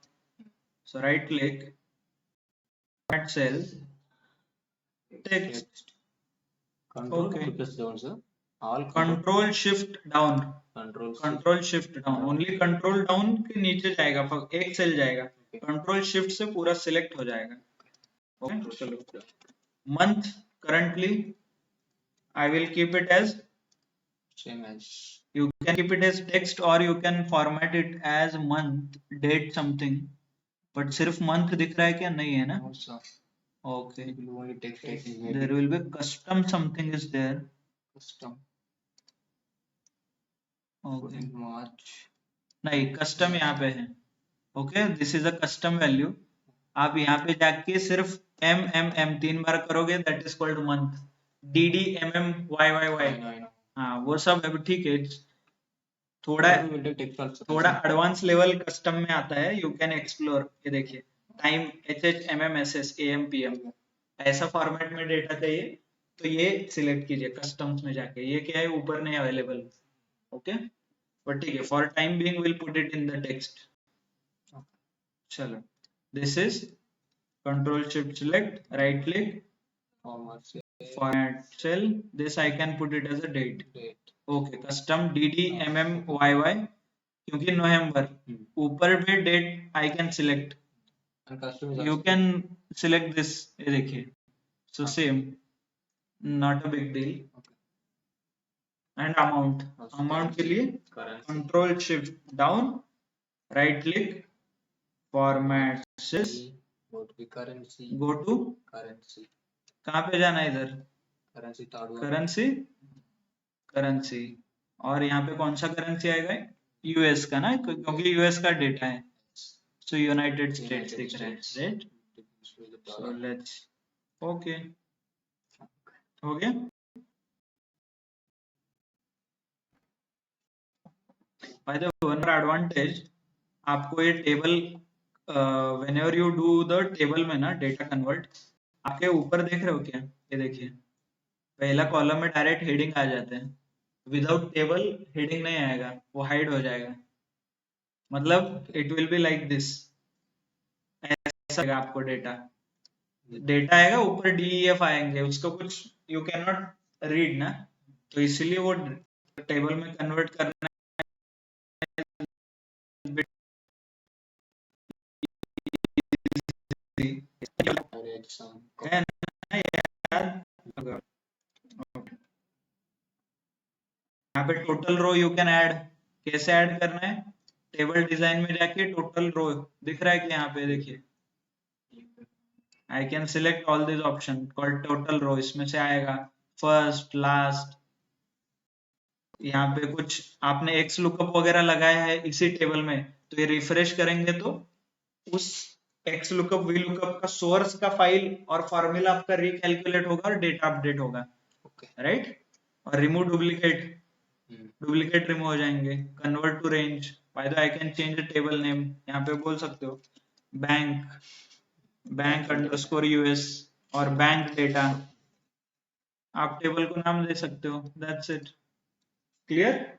So right click, format cell, text. control Okay. press down, sir. All Control shift down. control shift. Control shift down. Only control down के नीचे जाएगा, एक cell जाएगा. Control shift से पूरा select हो जाएगा. Okay, चलो. Month currently I will keep it as, Same as you can keep it as text or you can format it as month, date something. But सिर्फ month दिख रहा है क्या? नहीं है ना? also. Okay. It will only text is There maybe will be custom something is there. custom. Okay. March. नहीं, custom यहाँ पे है. Okay, this is a custom value. आप यहाँ पे जाके सिर्फ m 3 बार करोगे, that is called month. dd mm I yy. know. हाँ वो सब है ठीक है, थोड़ा text also थोड़ा एडवांस लेवल कस्टम में आता है, यू कैन एक्सप्लोर। ये देखिए टाइम HHMMSS AM PM, ऐसा फॉर्मेट में डेटा चाहिए तो ये सिलेक्ट कीजिए कस्टम्स में जाके, ये क्या है ऊपर नहीं अवेलेबल, ओके बट ठीक है, for time being will put it in the text. चलो this is control shift select, right click, format से format cell, this I can put it as a date, date okay custom DDMMYY क्योंकि नवंबर, ऊपर भी date I can select, and custom is you also can select this, ये देखिए so same, not a big deal. And amount, amount के लिए currency control shift down, right click, format cells, go to the currency go to, currency कहाँ पे जाना है इधर, currency third one currency, currency, और यहाँ पे कौन सा करेंसी आएगा, यूएस का ना, क्योंकि यूएस का डेटा है, सो यूनाइटेड स्टेट्स दिख रहा है, राइट, सो लेट्स, ओके हो गया। Bye the way one more advantage, आपको ये table whenever you do the table में ना डेटा कन्वर्ट, आपके ऊपर देख रहे हो क्या, ये देखिए पहला कॉलम में डायरेक्ट हेडिंग आ जाते हैं, विदाउट टेबल हेडिंग नहीं आएगा, वो हाइड हो जाएगा, मतलब it will be like this, ऐसा आएगा आपको डेटा, डेटा आएगा ऊपर DEF आएंगे, उसको कुछ यू कैन नॉट रीड ना, तो इसीलिए वो टेबल में कन्वर्ट करना some है ना याद। यहाँ पे total row you can add, कैसे ऐड करना है, टेबल डिजाइन में जाके टोटल रो दिख रहा है कि यहाँ पे देखिए, I can select all this option called total row, इसमें से आएगा फर्स्ट लास्ट, यहाँ पे कुछ आपने एक्स लुकअप वगैरह लगाया है इसी टेबल में, तो ये रिफ्रेश करेंगे तो उस एक्स लुकअप वी लुकअप का सोर्स का फाइल और फॉर्मूला आपका रिकैलकुलेट होगा और डेटा अपडेट होगा, राइट। और रिमूव डुप्लीकेट, डुप्लीकेट रिमूव हो जाएंगे, convert to range, by the I can change the table name, यहाँ पे बोल सकते हो बैंक अंडरस्कोर यूएस और बैंक डेटा, आप टेबल को नाम दे सकते हो, that's it, clear.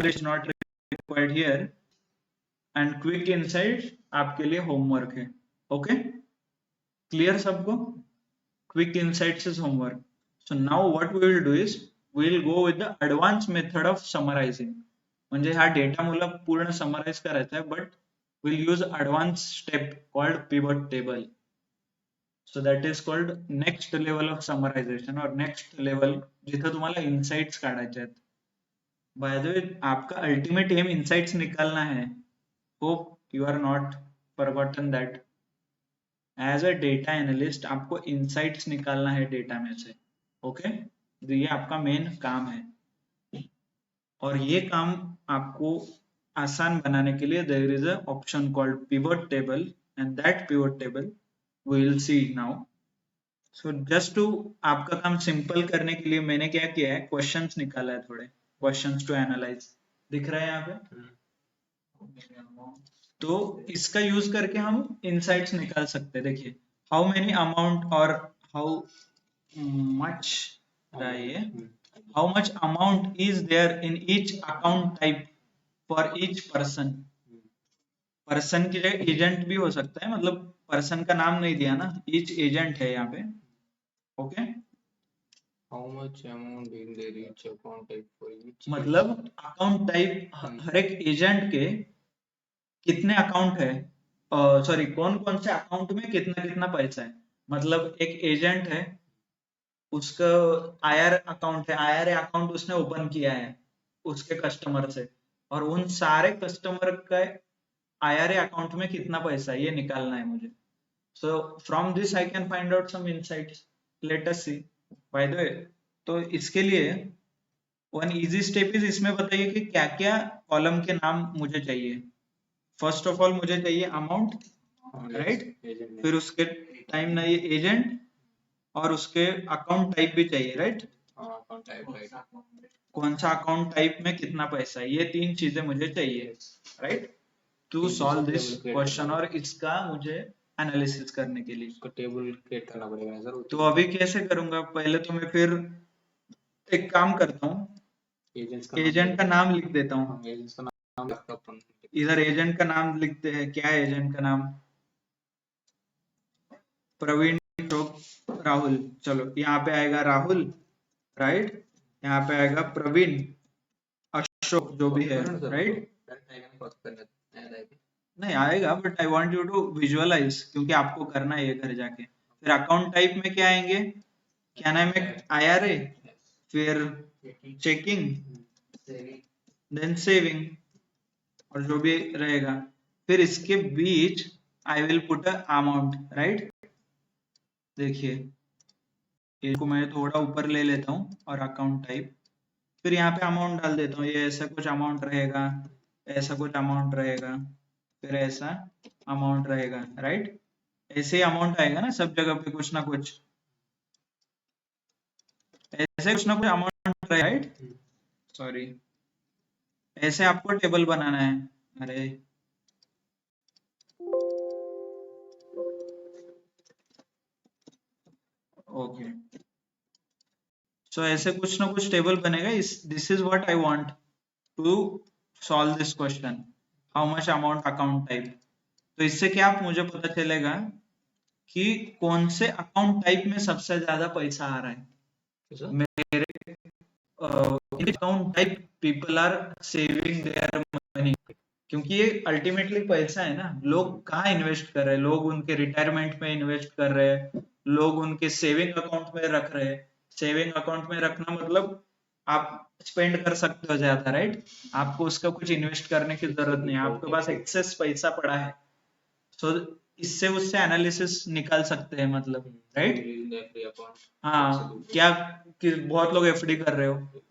is not required here and quick insights आपके लिए होमवर्क है, ओके क्लियर सबको, quick insights is homework, so now what we will do is we will go with the advanced method of summarizing, म्हणजे हा data मला पूर्ण summarise करायचा आहे, but we'll use advanced step called pivot table, so that is called next level of summarization or next level जिथे तुम्हाला insights काढायचे आहेत। बाय द वे आपका अल्टीमेट एम इनसाइट्स निकालना है, hope you are not forgotten that, as a data analyst आपको insights निकालना है डेटा में से, ओके तो ये आपका मेन काम है, और ये काम आपको आसान बनाने के लिए there is a option called pivot table, and that pivot table we will see now. So just to आपका काम सिंपल करने के लिए मैंने क्या किया है, क्वेश्चंस निकाला है, थोड़े क्वेश्चंस टू एनालाइज, दिख रहा है यहाँ पे, तो इसका यूज करके हम इनसाइट्स निकाल सकते हैं। देखिए हाउ मेनी अमाउंट और how much, how much amount is there in each account type for each person, person की जगह एजेंट भी हो सकता है, मतलब पर्सन का नाम नहीं दिया ना, ईच एजेंट है यहाँ पे, okay how much amount in the each account type for each मतलब अकाउंट टाइप हर एक एजेंट के कितने अकाउंट है, सॉरी कौन कौन से अकाउंट में कितना कितना पैसा है, मतलब एक एजेंट है उसका IR अकाउंट है, IRA अकाउंट उसने ओपन किया है उसके कस्टमर से, और उन सारे कस्टमर का IRA अकाउंट में कितना पैसा है ये निकालना है मुझे, so from this I can find out some insights, let us see, by the way तो इसके लिए वन इजी स्टेप इज, इसमें बताइए कि क्या क्या कॉलम के नाम मुझे चाहिए। फर्स्ट ऑफ ऑल मुझे चाहिए अमाउंट, राइट। फिर उसके टाइम ना ये एजेंट और उसके अकाउंट टाइप भी चाहिए, राइट। Account type, right. कौन सा अकाउंट टाइप में कितना पैसा है, ये 3 चीजें मुझे चाहिए, right, to solve this question और इसका मुझे एनालिसिस करने के लिए। उसको टेबल क्रिएट करना पड़ेगा ना सर। तो अभी कैसे करूंगा, पहले तो मैं फिर एक काम करता हूँ, एजेंट का नाम लिख देता हूँ। एजेंट्स का नाम लिखता अपन। इधर एजेंट का नाम लिखते हैं, क्या है एजेंट का नाम, प्रवीण अशोक राहुल। चलो यहाँ पे आएगा राहुल, राइट, यहाँ पे आएगा प्रवीण अशोक जो भी है, राइट। नहीं आएगा, but I want you to visualise, क्योंकि आपको करना है ये घर जाके। फिर अकाउंट टाइप में क्या आएंगे, क्या नाम है, IRA, फिर चेकिंग, देन सेविंग, और जो भी रहेगा। फिर इसके बीच I will put a amount, right. देखिए इसको मैं थोड़ा ऊपर ले लेता हूँ और अकाउंट टाइप, फिर यहाँ पे अमाउंट डाल देता हूँ। ये ऐसा कुछ अमाउंट रहेगा, ऐसा कुछ अमाउंट रहेगा, फिर ऐसा अमाउंट रहेगा, राइट। ऐसे ही अमाउंट आएगा ना सब जगह पे, कुछ ना कुछ ऐसे कुछ ना कुछ अमाउंट रहेगा, राइट। सॉरी, ऐसे आपको टेबल बनाना है। अरे ओके, सो ऐसे कुछ ना कुछ टेबल बनेगा। This is what I want to solve this question, how much amount account type. तो इससे क्या आप मुझे पता चलेगा कि कौन से अकाउंट टाइप में सबसे ज्यादा पैसा आ रहा है, मेरे account type people are saving their money. क्योंकि ये अल्टीमेटली पैसा है ना, लोग कहाँ इन्वेस्ट कर रहे हैं, लोग उनके रिटायरमेंट में इन्वेस्ट कर रहे हैं, लोग उनके सेविंग अकाउंट में रख रहे हैं। सेविंग अकाउंट में रखना मतलब आप स्पेंड कर सकते हो ज्यादा, राइट। आपको उसका कुछ इन्वेस्ट करने की जरूरत नहीं है, आपके पास एक्सेस पैसा पड़ा है। सो इससे उससे एनालिसिस निकाल सकते हैं, मतलब, राइट। हाँ, क्या कि बहुत लोग एफडी कर रहे हो,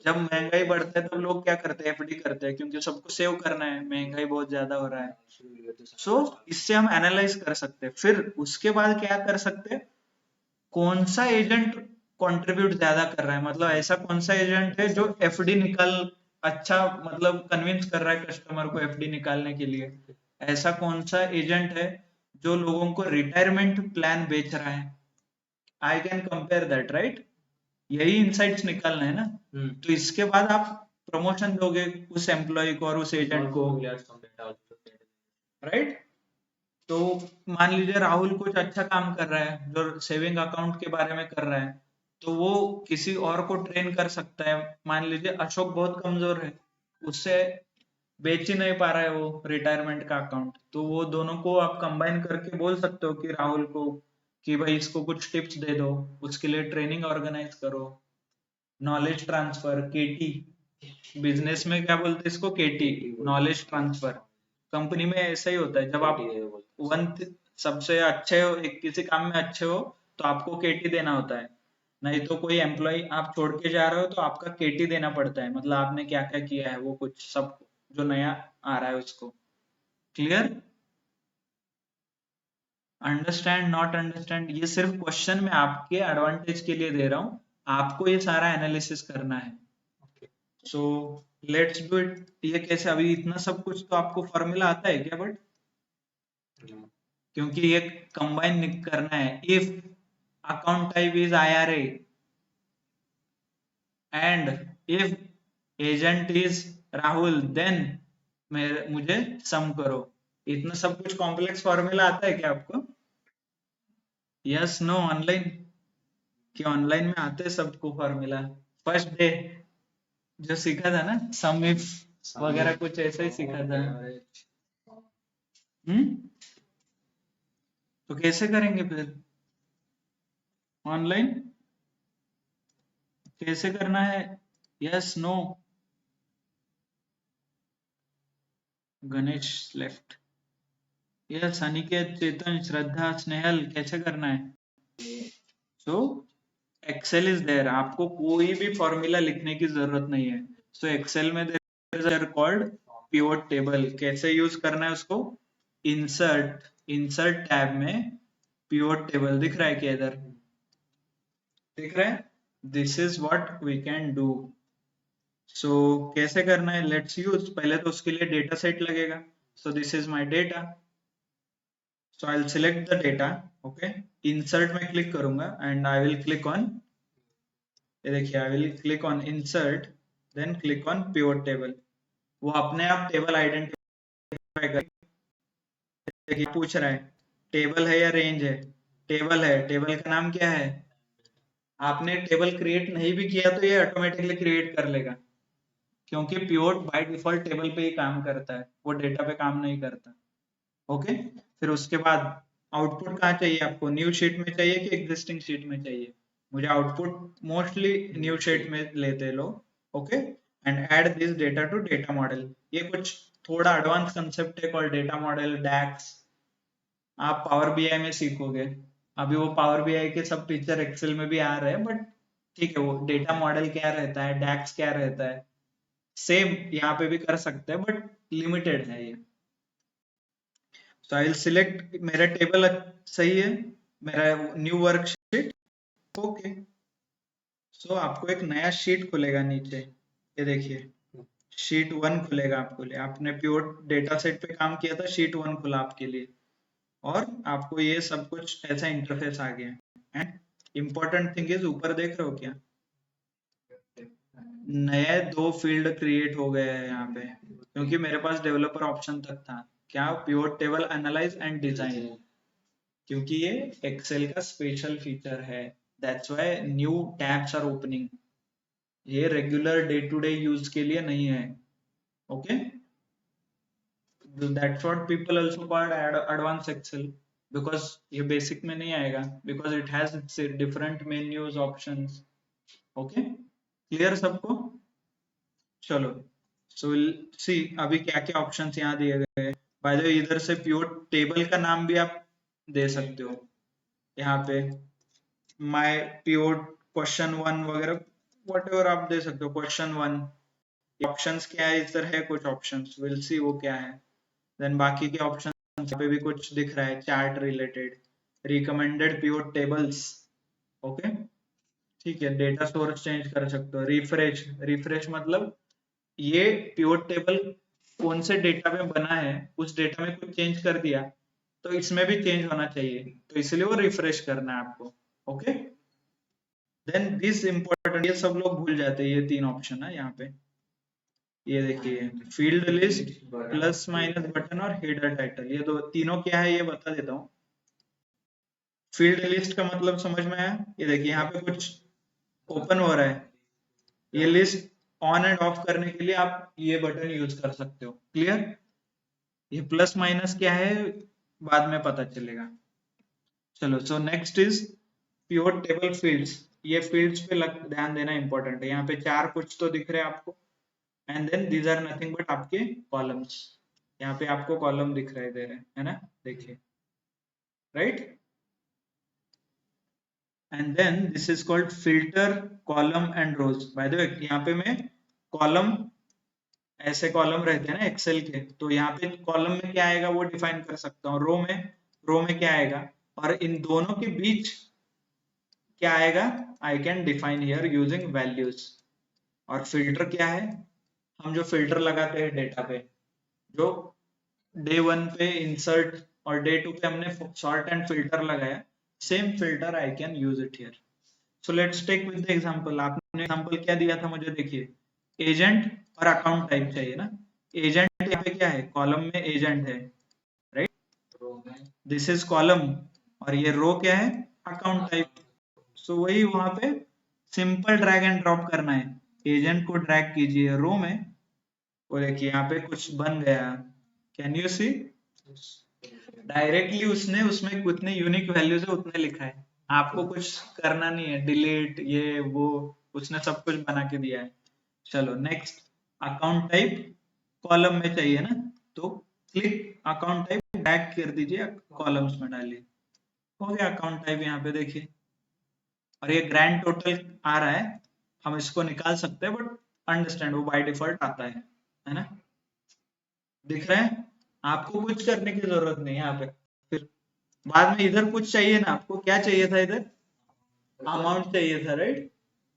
जब महंगाई बढ़ता है तब लोग क्या करते हैं, एफडी करते हैं, क्योंकि सबको सेव करना है, महंगाई बहुत ज्यादा हो रहा है। सो इससे हम एनालाइज कर सकते हैं। फिर उसके बाद क्या कर सकते हैं, कौन सा एजेंट कंट्रीब्यूट ज्यादा कर रहा है, मतलब ऐसा कौन सा एजेंट है जो एफडी निकाल, अच्छा मतलब कन्विंस कर रहा है कस्टमर को एफडी निकालने के लिए। ऐसा कौन सा एजेंट है जो लोगों को रिटायरमेंट प्लान बेच रहा है। I can compare that, right. यही इनसाइट्स निकालना है ना। तो इसके बाद आप प्रमोशन दोगे उस एम्प्लॉय को और उस एजेंट को, राइट। तो मान लीजिए राहुल कुछ अच्छा काम कर रहा है जो सेविंग अकाउंट के बारे में कर रहा है, तो वो किसी और को ट्रेन कर सकता है। मान लीजिए अशोक बहुत कमजोर है, उससे बेच ही नहीं पा रहा है वो रिटायरमेंट का अकाउंट, तो वो दोनों को आप कंबाइन करके बोल सकते हो कि राहुल को कि भाई इसको कुछ टिप्स दे दो, उसके लिए ट्रेनिंग ऑर्गेनाइज करो, नॉलेज ट्रांसफर, केटी। बिजनेस में क्या बोलते हैं इसको, केटी, नॉलेज ट्रांसफर। कंपनी में ऐसा ही होता है, जब आप वन सबसे अच्छे हो, एक किसी काम में अच्छे हो तो आपको केटी देना होता है। नहीं तो कोई एम्प्लॉय आप छोड़ के जा रहे हो तो आपका केटी देना पड़ता है, मतलब आपने क्या क्या किया है वो कुछ सब जो नया आ रहा है उसको। क्लियर, अंडरस्टैंड, नॉट अंडरस्टैंड, ये सिर्फ क्वेश्चन में आपके एडवांटेज के लिए दे रहा हूं, आपको ये सारा एनालिसिस करना है। So let's do it. ये कैसे, अभी इतना सब कुछ तो आपको फॉर्मूला आता है क्या, बट क्योंकि ये कंबाइन करना है। If account type is IRA and if agent is Rahul, then मुझे सम करो। इतना सब कुछ कॉम्प्लेक्स फॉर्मूला आता है क्या आपको? यस, नो, ऑनलाइन, कि ऑनलाइन में आते हैं सबको फॉर्मूला। फर्स्ट डे जो सीखा था ना, सम इफ वगैरह कुछ ऐसा ही सीखा था। तो कैसे करेंगे फिर ऑनलाइन, कैसे करना है? Yes, no, Ganesh left. Yes, Aniket, Chetan, Shraddha, Snehal, कैसे करना है? सो एक्सेल इज देयर, आपको कोई भी फॉर्मूला लिखने की जरूरत नहीं है। सो एक्सेल में there is called pivot table. कैसे यूज करना है उसको? इंसर्ट इंसर्ट टैब में पिवट टेबल दिख रहा है क्या इधर? दिख रहा है? This is what we can do. सो कैसे करना है, लेट्स यूज, पहले तो उसके लिए डेटा सेट लगेगा। So this is my data, so I will select the data, okay, insert में क्लिक करूंगा and I will click on, ये देखिए I will click on insert, then click on pivot table. वो अपने आप table identify कर, देखिए पूछ रहा है टेबल है या रेंज है, टेबल है, टेबल का नाम क्या है? आपने टेबल क्रिएट नहीं भी किया तो ये ऑटोमेटिकली क्रिएट कर लेगा, क्योंकि पिवट बाय डिफॉल्ट टेबल पे ही काम करता है, वो डेटा पे काम नहीं करता। ओके, फिर उसके बाद आउटपुट कहाँ चाहिए आपको, न्यू शीट में चाहिए कि एग्जिस्टिंग शीट में चाहिए? मुझे आउटपुट मोस्टली न्यू शीट में लेते लोग। Okay, and add this data to data model. ये कुछ थोड़ा एडवांस कंसेप्ट है कॉल्ड डेटा मॉडल, डैक्स, आप पावर बीआई में सीखोगे। अभी वो पावर बीआई के सब फीचर एक्सेल में भी आ रहे हैं, बट ठीक है, वो डेटा मॉडल क्या रहता है, डैक्स क्या रहता है, सेम यहाँ पे भी कर सकते हैं बट लिमिटेड है ये। सो आई विल सिलेक्ट, मेरा टेबल सही है, मेरा न्यू वर्कशीट, ओके। सो आपको एक नया शीट खुलेगा नीचे, ये देखिए शीट 1 खुलेगा आपको लिए, आपने प्योर डेटा सेट पे काम किया था, शीट 1 खुला आपके लिए, और आपको ये सब कुछ ऐसा इंटरफेस आ गया। एंड इम्पोर्टेंट थिंग इज, ऊपर देख रहे हो क्या, नए 2 फील्ड क्रिएट हो गए हैं यहाँ पे, क्योंकि मेरे पास डेवलपर ऑप्शन तक था, क्या, pure table analyze and design, क्योंकि ये एक्सेल का स्पेशल फीचर है, that's why new tabs are opening, ये regular day to day use के लिए नहीं है। Okay, that's what people also called advanced excel, because ये बेसिक में नहीं आएगा, because it has different menus options। Okay, clear सबको? चलो, सो सी अभी क्या क्या ऑप्शंस यहाँ दिए गए हैं। बाय द वे, इधर से प्योर टेबल का नाम भी आप दे सकते हो, यहाँ पे माय प्योर क्वेश्चन 1 वगैरह, व्हाटएवर आप दे सकते हो, क्वेश्चन 1। ऑप्शंस क्या है, इधर है कुछ ऑप्शंस, विल सी वो क्या है। देन बाकी के ऑप्शन पे भी कुछ दिख रहा है, chart related, recommended pivot tables, okay, ठीक है। डेटा सोर्स चेंज कर सकते हो, रिफ्रेश, रिफ्रेश मतलब ये पिवट टेबल कौन से डेटा में बना है, उस डेटा में कुछ चेंज कर दिया तो इसमें भी चेंज होना चाहिए, तो इसलिए वो रिफ्रेश करना है आपको। ओके, देन दिस इंपॉर्टेंट, ये सब लोग भूल जाते हैं, ये 3 ऑप्शन है यहाँ पे, ये देखिए field list, plus minus button और हेडर टाइटल, ये दो तीनों क्या है ये बता देता हूँ। फील्ड लिस्ट का मतलब समझ में आया, ये देखिए यहाँ पे कुछ ओपन हो रहा है, ये लिस्ट ऑन एंड ऑफ करने के लिए आप ये बटन यूज कर सकते हो, क्लियर। ये प्लस माइनस क्या है बाद में पता चलेगा। चलो, so next is pure table fields, ये फील्ड्स पे ध्यान देना इंपॉर्टेंट है, यहाँ पे 4 कुछ तो दिख रहे हैं आपको, and then these are nothing but आपके कॉलम्स, यहाँ पे आपको कॉलम दिखाई दे रहे हैं, है ना, देखिए, right. And then this is called filter column and rows. By the way, यहाँ पे मैं कॉलम, ऐसे कॉलम रहते हैं ना एक्सेल के, तो यहाँ पे कॉलम में क्या आएगा वो डिफाइन कर सकता हूँ, रो में क्या आएगा, और इन दोनों के बीच क्या आएगा, I can define here using values. और फिल्टर क्या है, हम जो फिल्टर लगाते हैं डेटा पे, जो डे 1 पे इंसर्ट और डे 2 पे हमने सॉर्ट एंड फिल्टर लगाया, same filter I can use it here. So let's take with the example, आपने एग्जांपल क्या दिया था मुझे, देखिए एजेंट और अकाउंट टाइप चाहिए ना, एजेंट यहाँ पे क्या है, कॉलम में एजेंट है, राइट, दिस इज कॉलम, और ये रो क्या है, अकाउंट टाइप। सो वही वहां पे सिंपल ड्रैग एंड ड्रॉप करना है, एजेंट को ड्रैग कीजिए रो में, और देखिए यहाँ पे कुछ बन गया, कैन यू सी, डायरेक्टली उसने उसमें कितने यूनिक वैल्यूज है उतने लिखा है, आपको कुछ करना नहीं है, डिलीट ये वो, उसने सब कुछ बना के दिया है। चलो नेक्स्ट, अकाउंट टाइप कॉलम में चाहिए ना, तो क्लिक अकाउंट टाइप, ड्रैग कर दीजिए, कॉलम्स में डालिए, हो गया अकाउंट टाइप यहाँ पे देखिए, और ये ग्रैंड टोटल आ रहा है, हम इसको निकाल सकते हैं बट अंडरस्टैंड वो बाय डिफॉल्ट आता है ना, दिख रहा है, आपको कुछ करने की जरूरत नहीं है यहाँ पे, फिर बाद में इधर कुछ चाहिए ना आपको, क्या चाहिए था इधर, अमाउंट चाहिए था, राइट,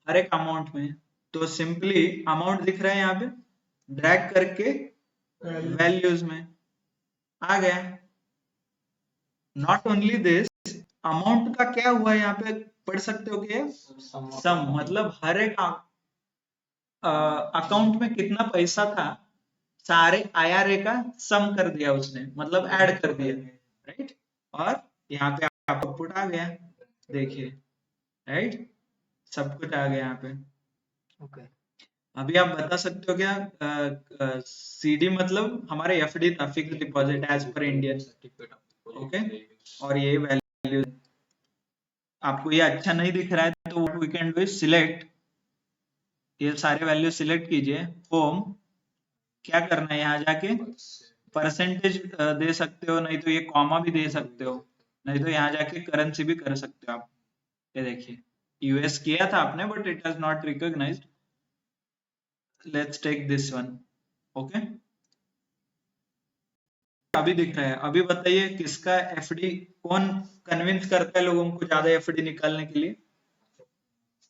हर एक अमाउंट में। तो सिंपली अमाउंट दिख रहा है यहाँ पे, ड्रैग करके वैल्यूज में आ गया। नॉट ओनली दिस, अमाउंट का क्या हुआ यहाँ पे पढ़ सकते हो क्या, सम, मतलब हर एक अकाउंट में कितना पैसा था, सारे IRA का सम कर दिया उसने, मतलब ऐड कर दिया, राइट। और यहाँ पे आपका आउटपुट आ गया, देखिए, राइट, सब कुछ आ गया यहाँ पे। ओके। अभी आप बता सकते हो क्या, CD मतलब हमारे FD था, फिक्स डिपॉजिट एज पर इंडियन, ओके। और ये वैल्यू आपको ये अच्छा नहीं दिख रहा है, तो what we can do is select, ये सारे वैल्यू सिलेक्ट कीजिए, होम, क्या करना है यहाँ जाके परसेंटेज दे सकते हो, नहीं तो ये कॉमा भी दे सकते हो, नहीं तो यहाँ जाके करेंसी भी कर सकते हो आप। ये देखिए US किया था आपने, but it has not recognised, let's take this one, okay. अभी दिख रहा है, अभी बताइए किसका FD, कौन कन्विंस करता है लोगों को ज्यादा FD निकालने के लिए,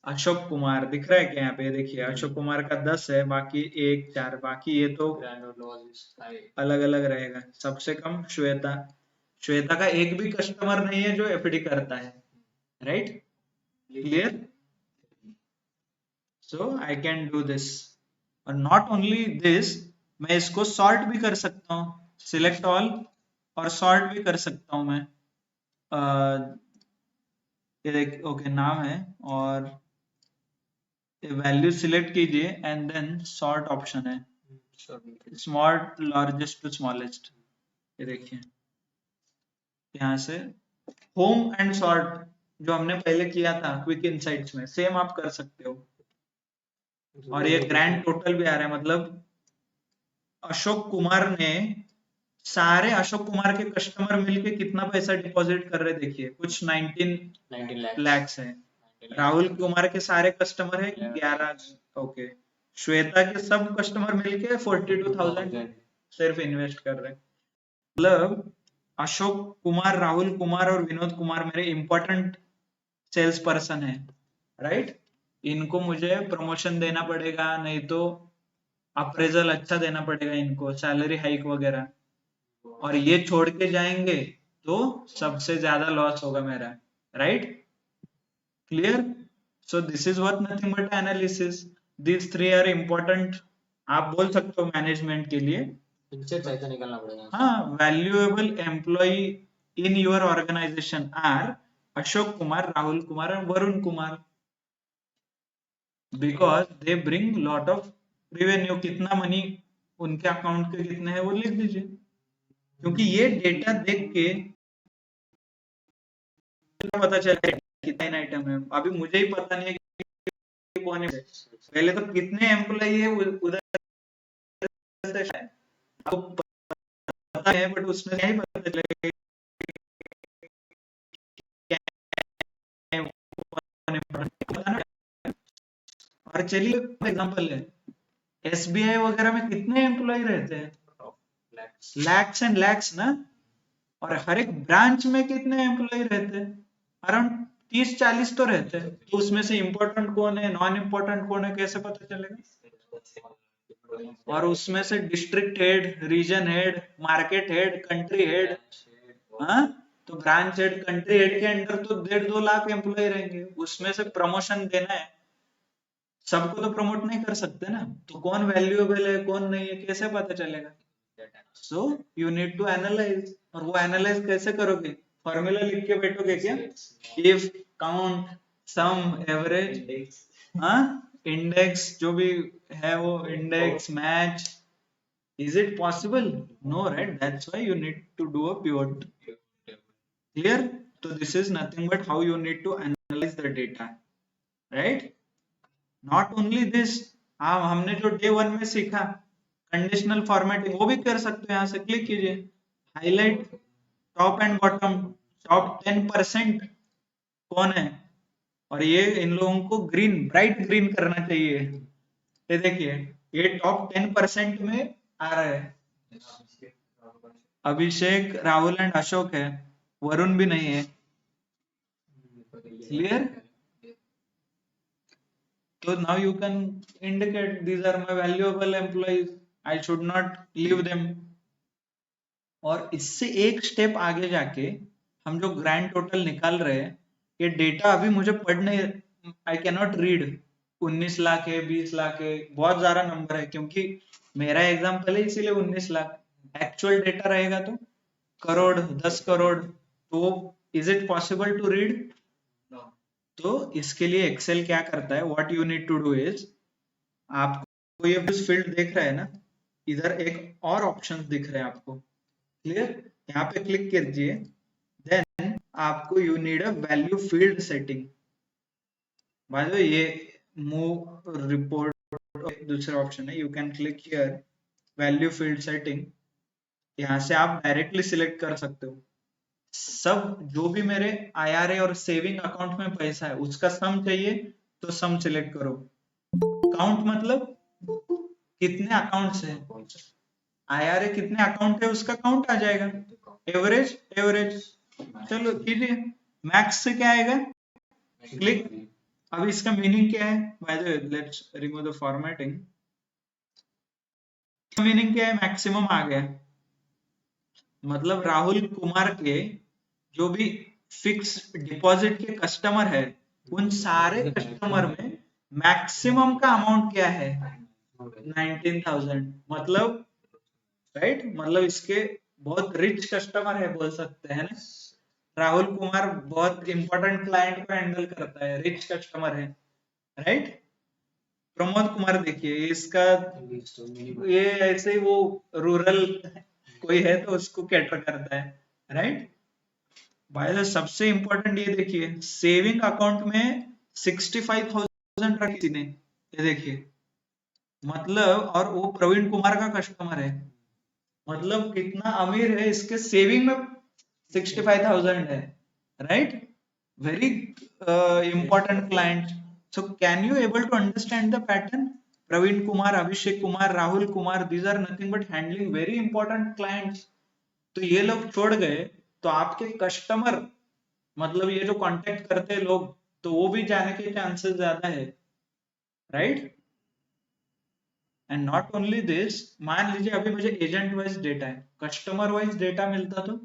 अशोक कुमार दिख रहा है क्या यहाँ पे, देखिए अशोक कुमार का 10 है, बाकी 1 4, बाकी ये तो अलग अलग रहेगा। सबसे कम श्वेता, श्वेता का एक भी कस्टमर नहीं है जो FD करता है, right, clear. So I can do this, और नॉट ओनली दिस, मैं इसको सॉर्ट भी कर सकता हूँ, सिलेक्ट ऑल, और सॉर्ट भी कर सकता हूँ मैं। ये देख, ओके, नाम है, और वैल्यू सिलेक्ट कीजिए एंड देन सॉर्ट ऑप्शन है, स्मॉल लार्जेस्ट टू स्मॉलेस्ट। ये देखिए यहाँ से होम एंड सॉर्ट जो हमने पहले किया था क्विक इनसाइट्स में, सेम आप कर सकते हो। और ये ग्रैंड टोटल भी आ रहा है, मतलब अशोक कुमार ने, सारे अशोक कुमार के कस्टमर मिलके कितना पैसा डिपॉजिट कर रहे, देखिए कुछ 19 lakhs है। राहुल कुमार के सारे कस्टमर है 11, ओके। श्वेता के सब कस्टमर मिलके 42,000 सिर्फ इन्वेस्ट कर रहे हैं। मतलब अशोक कुमार, राहुल कुमार और विनोद कुमार मेरे इंपॉर्टेंट सेल्स पर्सन है, राइट। इनको मुझे प्रमोशन देना पड़ेगा, नहीं तो अप्रेजल अच्छा देना पड़ेगा इनको, सैलरी हाइक वगैरह, और ये छोड़ के जाएंगे तो सबसे ज्यादा लॉस होगा मेरा, right, clear. So this is worth nothing but analysis, these 3 are important, आप बोल सकते हो मैनेजमेंट के लिए। इनसे पैसा निकालना पड़ेगा। हाँ, valuable employee in your organisation are Ashok Kumar, Rahul Kumar और Varun Kumar, because they bring lot of revenue. कितना मनी उनके अकाउंट के कितने हैं वो लिख दीजिए, क्योंकि ये डेटा देख के पता चलेगा कितना आइटम है। अभी मुझे ही पता नहीं है कि कौन है, पहले तो कितने एम्प्लॉय है उधर से आपको पता है, बट उसमें नहीं पता चलेगा और चलिए एग्जांपल है, SBI वगैरह में कितने एम्प्लॉय रहते हैं, लैक्स एंड लैक्स ना, और हर एक ब्रांच में कितने एम्प्लॉय रहते हैं, अराउंड 30-40 तो रहते हैं। तो उसमें से इम्पोर्टेंट कौन है, नॉन इम्पोर्टेंट कौन है, कैसे पता चलेगा। और उसमें से district head, region head, market head, country head, हाँ, तो ब्रांच हेड, कंट्री हेड के अंडर तो 1.5-2 लाख एम्प्लॉय रहेंगे, उसमें से प्रमोशन देना है, सबको तो प्रमोट नहीं कर सकते ना, तो कौन वैल्यूएबल है कौन नहीं है कैसे पता चलेगा। So you need to analyse, और वो एनालाइज कैसे करोगे, फॉर्मूला लिख के बैठोगे क्या, इफ, काउंट, सम, एवरेज, हाँ, इंडेक्स जो भी है वो index, match, is it possible, no, right, that's why you need to do a pivot, clear. तो this is nothing but how you need to analyze the data, right. Not only this, हाँ, हमने जो day 1 में सीखा conditional formatting, वो भी कर सकते हो, यहाँ से क्लिक कीजिए, highlight top and bottom, top 10% कौन है, और ये इन लोगों को ग्रीन, ब्राइट ग्रीन करना चाहिए। ये देखिए ये टॉप 10% में आ रहा है, अभिषेक, राहुल एंड अशोक है, वरुण भी नहीं है। Clear? So now you can indicate these are my valuable employees. I should not leave them. और इससे एक स्टेप आगे जाके हम जो ग्रैंड टोटल निकाल रहे हैं, ये डेटा अभी मुझे पढ़ने, I can not read 19 lakh है, 20 लाख है, बहुत ज्यादा नंबर है, क्योंकि मेरा एग्जाम्पल है इसीलिए 19 लाख। एक्चुअल डेटा रहेगा तो करोड़, 10 करोड़, तो is it possible to read? तो इसके लिए एक्सेल क्या करता है, what you need to do is, आपको ये फील्ड देख रहा है ना, इधर एक और ऑप्शन दिख रहे हैं आपको, क्लियर? यहाँ पे क्लिक कीजिए, देन आपको you need a value field setting. Bye the वे ये मूव रिपोर्ट दूसरा ऑप्शन है, you can click here value field setting. यहाँ से आप डायरेक्टली सिलेक्ट कर सकते हो सब, जो भी मेरे IRA और सेविंग अकाउंट में पैसा है उसका सम चाहिए तो सम सिलेक्ट करो। काउंट मतलब कितने अकाउंट्स है, IRA कितने अकाउंट है उसका काउंट आ जाएगा। एवरेज, एवरेज, चलो कीजिए। मैक्स से क्या आएगा, क्लिक। अब इसका मीनिंग क्या है, by the way let's remove the formatting. Meaning क्या है, मैक्सिमम आ गया, मतलब राहुल कुमार के जो भी फिक्स डिपॉजिट के कस्टमर है, उन सारे कस्टमर में मैक्सिमम का अमाउंट क्या है, 19,000। मतलब राइट, मतलब इसके बहुत रिच कस्टमर है बोल सकते हैं ना। राहुल कुमार बहुत इंपॉर्टेंट क्लाइंट को हैंडल करता है, रिच कस्टमर है, राइट। प्रमोद कुमार देखिए इसका, ये ऐसे ही वो रूरल कोई है तो उसको कैटर करता है, राइट। भाई तो सबसे इंपॉर्टेंट ये देखिए, सेविंग अकाउंट में 65,000 रखी थी ने, ये देखिए, मतलब, और वो प्रवीण कुमार का कस्टमर है, मतलब कितना अमीर है, इसके सेविंग में 65,000 है, right. Very important client. So can you able to understand the pattern? Praveen Kumar, Abhishek Kumar, Rahul Kumar, these are nothing but handling very important clients. तो ये लोग छोड़ गए तो आपके कस्टमर, मतलब ये जो कांटेक्ट करते हैं लोग, तो वो भी जाने के चांसेस ज्यादा है, right. And not only this, मान लीजिए अभी मुझे एजेंट वाइज डेटा है, कस्टमर वाइज डेटा मिलता तो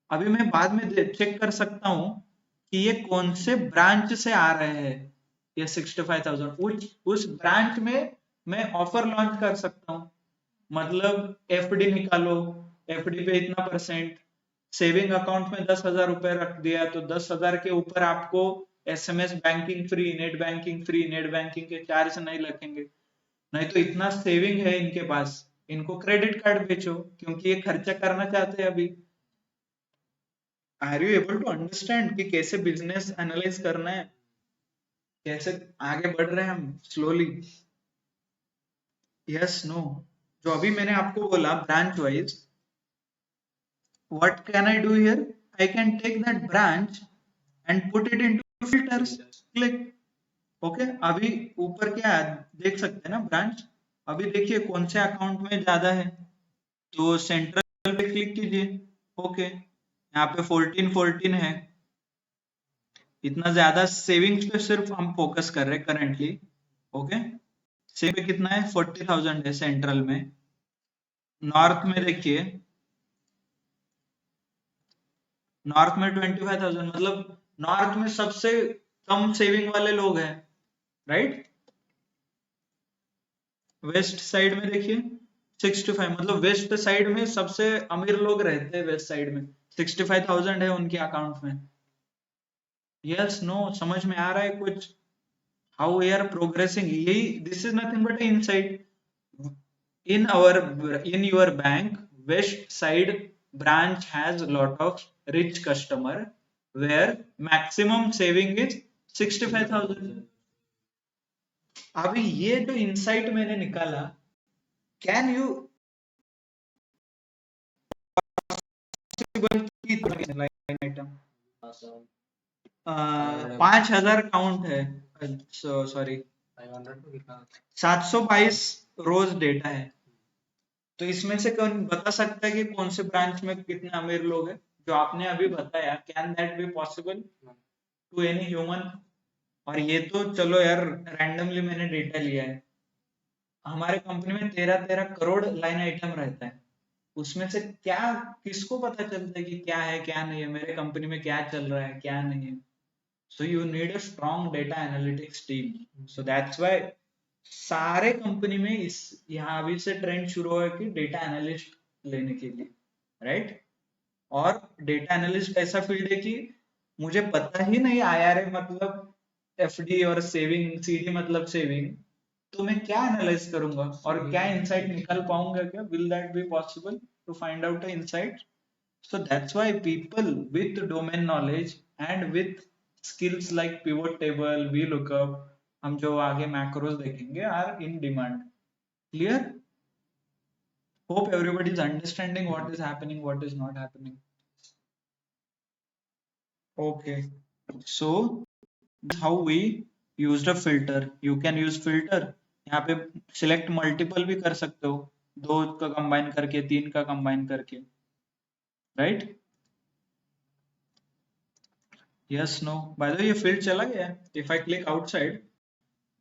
अभी मैं बाद में चेक कर सकता हूं कि ये कौन से ब्रांच से आ रहे हैं, ये 65,000 उस ब्रांच में मैं ऑफर लॉन्च कर सकता हूं। मतलब FD निकालो, FD पे इतना %, सेविंग अकाउंट में 10,000 रुपए रख दिया तो 10,000 के ऊपर आपको SMS banking free, net banking free, net banking के चार्ज नहीं लगेंगे। नहीं तो इतना सेविंग है इनके पास, इनको क्रेडिट कार्ड बेचो, क्योंकि ये खर्चा करना चाहते हैं अभी। Are you able to understand कि कैसे बिजनेस एनालाइज करना है, कैसे आगे बढ़ रहे हैं हम स्लोली? Yes, no? जो अभी मैंने आपको बोला branch wise, what can I do here? I can take that branch and put it into filters. Click. Okay, अभी ऊपर क्या है देख सकते हैं ना, ब्रांच। अभी देखिए कौन से अकाउंट में ज्यादा है, तो सेंट्रल पे क्लिक कीजिए। ओके, यहाँ पे 14 है, इतना ज्यादा सेविंग्स पे सिर्फ हम फोकस कर रहे हैं करेंटली। ओके, सेविंग पे कितना है, 40,000 है सेंट्रल में। नॉर्थ में देखिए, नॉर्थ में 25,000, मतलब नॉर्थ में सबसे कम सेविंग वाले लोग हैं, राइट। वेस्ट साइड में देखिए 65, मतलब वेस्ट साइड में सबसे अमीर लोग रहते हैं, वेस्ट साइड में 65,000 है उनके अकाउंट में। Yes, no? समझ में आ रहा है कुछ, हाउ वी आर प्रोग्रेसिंग? यही, this is nothing but insight in your bank. West side branch has a lot of rich customer where maximum saving is 65,000. अभी ये जो इंसाइट मैंने निकाला, कैन यू आइटम 5,000 काउंट है, सॉरी 722 रोज data है। तो इसमें से कौन बता सकता है कि कौन से ब्रांच में कितने अमीर लोग हैं? जो आपने अभी बताया, can that be possible to any human? और ये तो चलो यार रैंडमली मैंने डेटा लिया है, हमारे कंपनी में 13 करोड़ लाइन आइटम रहता है, उसमें से क्या किसको पता चलता है कि क्या है क्या नहीं है, मेरे कंपनी में क्या चल रहा है क्या नहीं है? So you need a strong data analytics team. So that's why सारे कंपनी में इस यहाँ अभी से ट्रेंड शुरू हुआ है कि डेटा एनालिस्ट लेने के लिए, राइट? और डेटा एनालिस्ट ऐसा फील्ड है कि मुझे पता ही नहीं IRA मतलब FD और सेविंग, CD मतलब सेविंग, तो मैं क्या एनालाइज करूंगा और क्या इंसाइट निकाल पाऊंगा? क्या will that be possible to find out a insight? So that's why people with domain knowledge and with skills like pivot table, VLOOKUP, हम जो आगे macros देखेंगे, are in demand. Clear? Hope everybody is understanding what is happening, what is not happening. Okay. So this is how we used a filter. You can use filter. यहाँ पे select multiple भी कर सकते हो, 2 का combine करके, 3 का combine करके, right? Yes, no. By the way, ये field चला गया. If I click outside,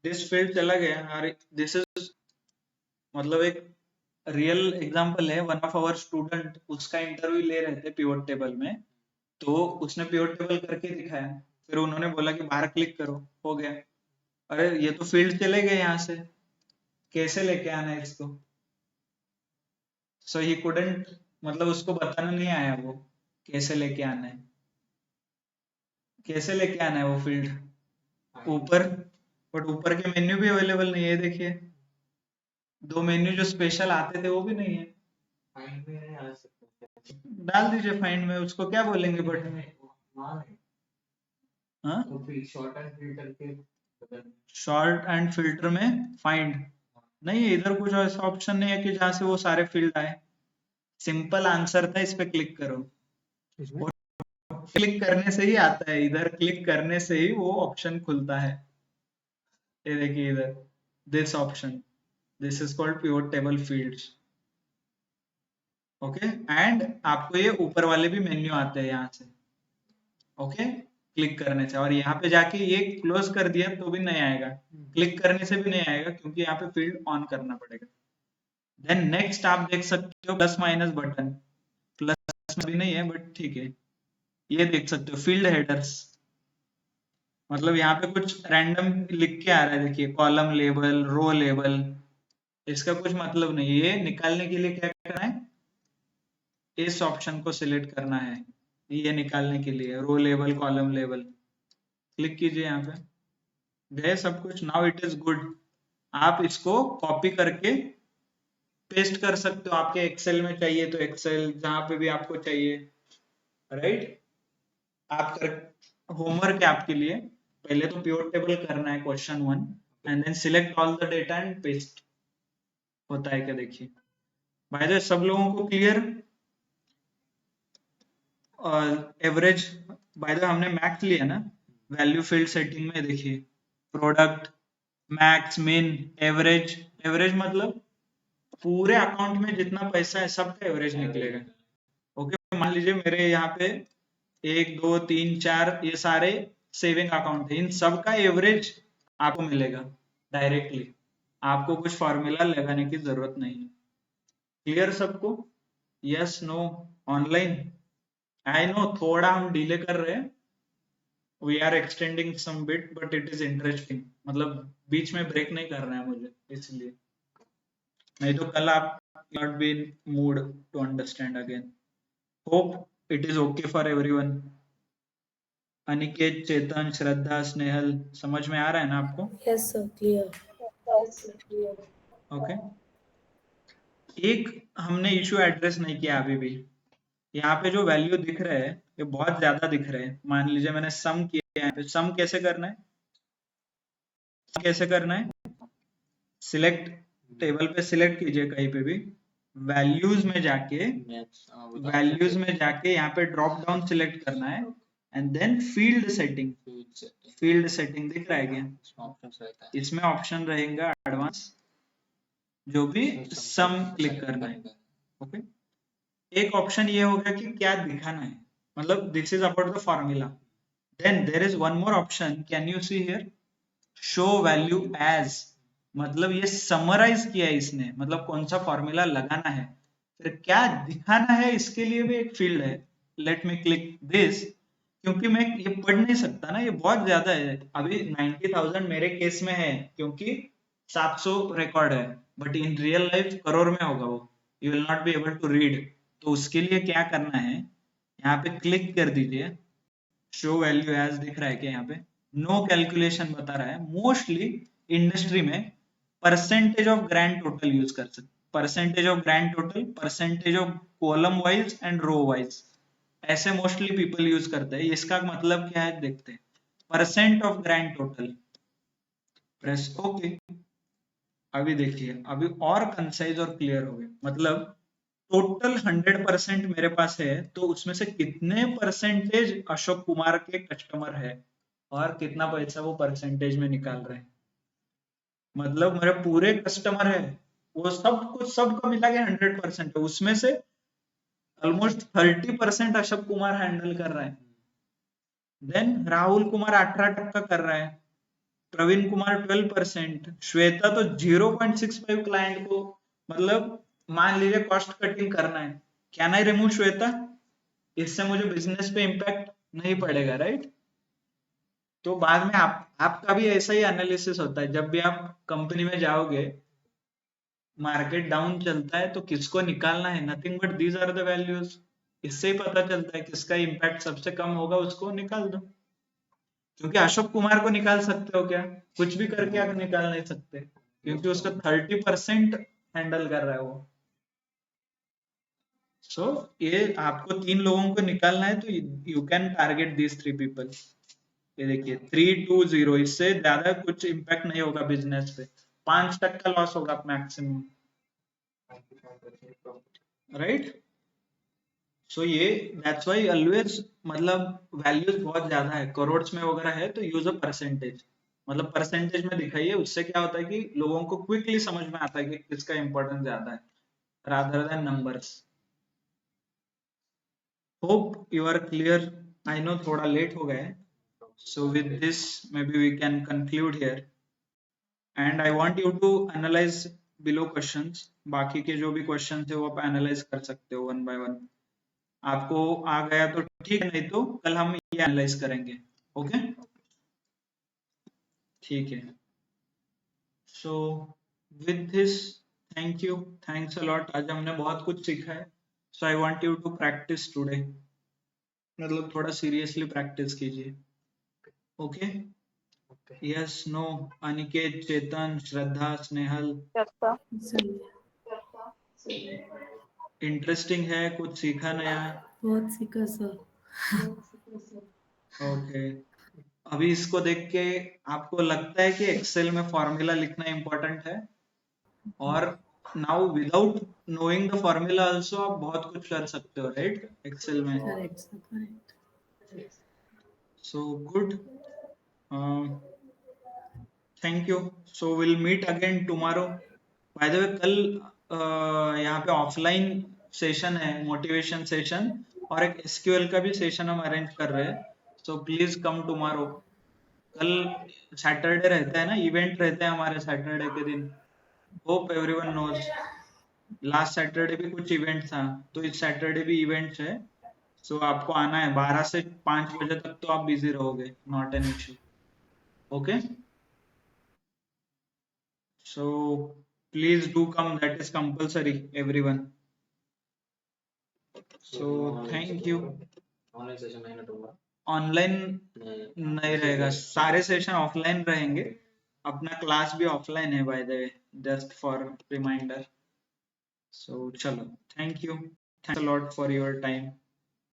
this field चला गया. और this is मतलब एक रियल एग्जांपल है. वन ऑफ आवर स्टूडेंट, उसका इंटरव्यू ले रहे थे पिवट टेबल में, तो उसने पिवट टेबल करके दिखाया, फिर उन्होंने बोला कि बाहर क्लिक करो, हो गया. अरे ये तो फील्ड चले गए यहाँ से, कैसे लेके आना है इसको? सो ही कुडंट, मतलब उसको बताना नहीं आया वो कैसे लेके आना है, कैसे लेके आना है वो फील्ड ऊपर. बट ऊपर के मेन्यू भी अवेलेबल नहीं है, देखिए 2 मेन्यू जो स्पेशल आते थे वो भी नहीं है. फाइंड में नहीं आ सकता, डाल दीजिए फाइंड में, उसको क्या बोलेंगे बटन में? हाँ, शॉर्ट एंड फिल्टर के बदल शॉर्ट एंड फिल्टर में फाइंड नहीं है. इधर कुछ ऐसा ऑप्शन नहीं है कि जहां से वो सारे फील्ड आए. सिंपल आंसर था, इस पे क्लिक करो, और क्लिक करने से ही आता है, इधर क्लिक करने से ही वो ऑप्शन खुलता है. ये देखिए इधर, this option, this is called pivot table fields. Okay, and आपको ये ऊपर वाले भी मेन्यू आते हैं यहाँ से. ओके, क्लिक करने से. और यहाँ पे जाके ये क्लोज कर दिया तो भी नहीं आएगा, क्लिक करने से भी नहीं आएगा, क्योंकि यहाँ पे फील्ड ऑन करना पड़ेगा. देन नेक्स्ट आप देख सकते हो प्लस माइनस बटन. प्लस भी नहीं है बट ठीक है. ये देख सकते हो फील्ड हेडर्स, मतलब यहाँ पे कुछ रैंडम लिख के आ रहा है, देखिए कॉलम लेबल, रो लेबल, इसका कुछ मतलब नहीं. ये निकालने के लिए क्या करना है, इस ऑप्शन को सिलेक्ट करना है, ये निकालने के लिए row label, column label. Click कीजिए, यहाँ पे गए सब कुछ. Now it is good. आप इसको कॉपी करके पेस्ट कर सकते हो. आपके एक्सेल में चाहिए तो एक्सेल, जहां पे भी आपको चाहिए, राइट? आप कर, होमवर्क है आपके लिए, पहले तो पिवट टेबल करना है question 1, and then select all the data and paste. होता है क्या, देखिए. बाय द वे, सब लोगों को क्लियर? एवरेज, बाय द वे हमने मैक्स लिया ना, वैल्यू फील्ड सेटिंग में देखिए, प्रोडक्ट, मैक्स, मिन, एवरेज. एवरेज मतलब पूरे अकाउंट में जितना पैसा है सबका एवरेज निकलेगा. ओके, मान लीजिए मेरे यहाँ पे 1 2 3 4 ये सारे सेविंग अकाउंट है, इन सबका एवरेज आपको मिलेगा डायरेक्टली. आपको कुछ फॉर्मूला लगाने की जरूरत नहीं है. क्लियर सबको? Yes, no, online? I know थोड़ा हम डिले कर रहे हैं, we are extending some bit, but it is interesting. मतलब बीच में ब्रेक नहीं करना है मुझे, इसलिए. नहीं तो कल आप not be in mood to understand again. Hope it is okay for everyone. Aniket, Chetan, Shraddha, Snehal, समझ में आ रहा है ना आपको? Yes, sir. Clear. ओके. एक हमने इश्यू एड्रेस नहीं किया अभी भी. यहाँ पे जो वैल्यू दिख रहे हैं ये बहुत ज्यादा दिख रहे हैं. मान लीजिए मैंने सम किया है, सम कैसे करना है? कैसे करना है? सिलेक्ट, टेबल पे सिलेक्ट कीजिए कहीं पे भी, वैल्यूज में जाके, वैल्यूज में जाके यहाँ पे ड्रॉप डाउन सिलेक्ट करना है, and then field setting. Field setting दिख रहा है क्या? इसमें ऑप्शन रहेगा एडवांस, जो भी सम क्लिक करना है. ओके, एक ऑप्शन ये होगा कि क्या दिखाना है. मतलब this is about the formula. Then there is one more option, can you see here, show value as, मतलब ये समराइज किया है इसने, मतलब कौन सा फॉर्मूला लगाना है, फिर क्या दिखाना है, इसके लिए भी एक फील्ड है. लेट मी क्लिक दिस, क्योंकि मैं ये पढ़ नहीं सकता ना, ये बहुत ज्यादा है. अभी 90,000 मेरे केस में है क्योंकि 700 रिकॉर्ड है, but in real life crore में होगा वो, you will not be able to read. तो उसके लिए क्या करना है, यहाँ पे क्लिक कर दीजिए, शो वैल्यू एज दिख रहा है क्या यहाँ पे, नो कैलकुलेशन बता रहा है. मोस्टली इंडस्ट्री में percentage of grand total use कर सकते, percentage of grand total, percentage of column wise and row wise, ऐसे मोस्टली पीपल यूज करते हैं. इसका मतलब क्या है देखते हैं, percent of grand total, press okay. अभी देखिए, अभी और कंसाइज और क्लियर हो गए. मतलब टोटल 100% मेरे पास है, तो उसमें से कितने परसेंटेज अशोक कुमार के कस्टमर है और कितना पैसा वो परसेंटेज में निकाल रहे हैं. मतलब मेरे पूरे कस्टमर है, वो सब कुछ सबका मिला के 100% है, उसमें से ऑलमोस्ट 30% अशोक कुमार हैंडल कर रहा है. देन राहुल कुमार 18% कर रहा है, प्रवीण कुमार 12%, श्वेता तो 0.65 क्लाइंट को, मतलब मान लीजिए कॉस्ट कटिंग करना है, कैन आई रिमूव श्वेता, इससे मुझे बिजनेस पे इम्पैक्ट नहीं पड़ेगा, राइट. तो बाद में आपका भी ऐसा ही एनालिसिस होता है, जब भी आप कंपनी में जाओगे, मार्केट डाउन चलता है तो किसको निकालना है, nothing but these are the values. इससे ही पता चलता है किसका इम्पैक्ट सबसे कम होगा, उसको निकाल दो. क्योंकि अशोक कुमार को निकाल सकते हो क्या, कुछ भी करके आप निकाल नहीं सकते, क्योंकि उसका 30% हैंडल कर रहा है वो. सो ये आपको 3 लोगों को निकालना है, तो you can target these 3 people. ये देखिए 320, इससे ज्यादा कुछ इम्पैक्ट नहीं होगा बिजनेस पे, 5% लॉस होगा मैक्सिमम, राइट. सो ये दैट्स व्हाई ऑलवेज, मतलब वैल्यूज बहुत ज्यादा है, करोड़ में वगैरह है तो यूज अ परसेंटेज, मतलब परसेंटेज में दिखाइए. उससे क्या होता है कि लोगों को क्विकली समझ में आता है कि किसका इंपॉर्टेंस ज्यादा है, rather than numbers. Hope you are clear. I know थोड़ा लेट हो गए, so with this maybe we can conclude here, and I want you to analyze below questions. बाकी के जो भी questions है वो आप analyze कर सकते हो one by one. आपको आ गया तो ठीक है, नहीं तो कल हम ये analyze करेंगे. ओके, ठीक है. so with this, thank you, thanks a lot. आज हमने बहुत कुछ सीखा है. so I want you to practice today, मतलब थोड़ा seriously practice कीजिए. Okay. Yes, no, Aniket, Chetan, Shraddha, Snehal, interesting है, कुछ सीखा नया, बहुत सीखा सर. ओके. अभी इसको देख के आपको लगता है कि एक्सेल में फॉर्मूला लिखना इंपॉर्टेंट है, और now without knowing the formula also आप बहुत कुछ कर सकते हो, राइट, एक्सेल में. Correct sir, correct. So good, thank you. So will meet again tomorrow. By the way कल यहाँ पे ऑफलाइन सेशन है, मोटिवेशन सेशन, और एक एसक्यूएल का भी सेशन हम अरेंज कर रहे हैं. So please come tomorrow. कल सैटरडे रहता है ना, इवेंट रहते हैं हमारे सैटरडे के दिन. Hope everyone knows, last Saturday भी कुछ इवेंट था, तो इस सैटरडे भी इवेंट्स है. सो आपको आना है, 12 से 5 बजे तक तो आप बिजी रहोगे, not an issue. Okay, so please do come, that is compulsory everyone. So thank you. Online session है ना तुम्हारा? ऑनलाइन नहीं रहेगा, सारे सेशन ऑफलाइन रहेंगे. अपना क्लास भी ऑफलाइन है by the way, just for reminder. So चलो, thank you, thanks a lot for your time.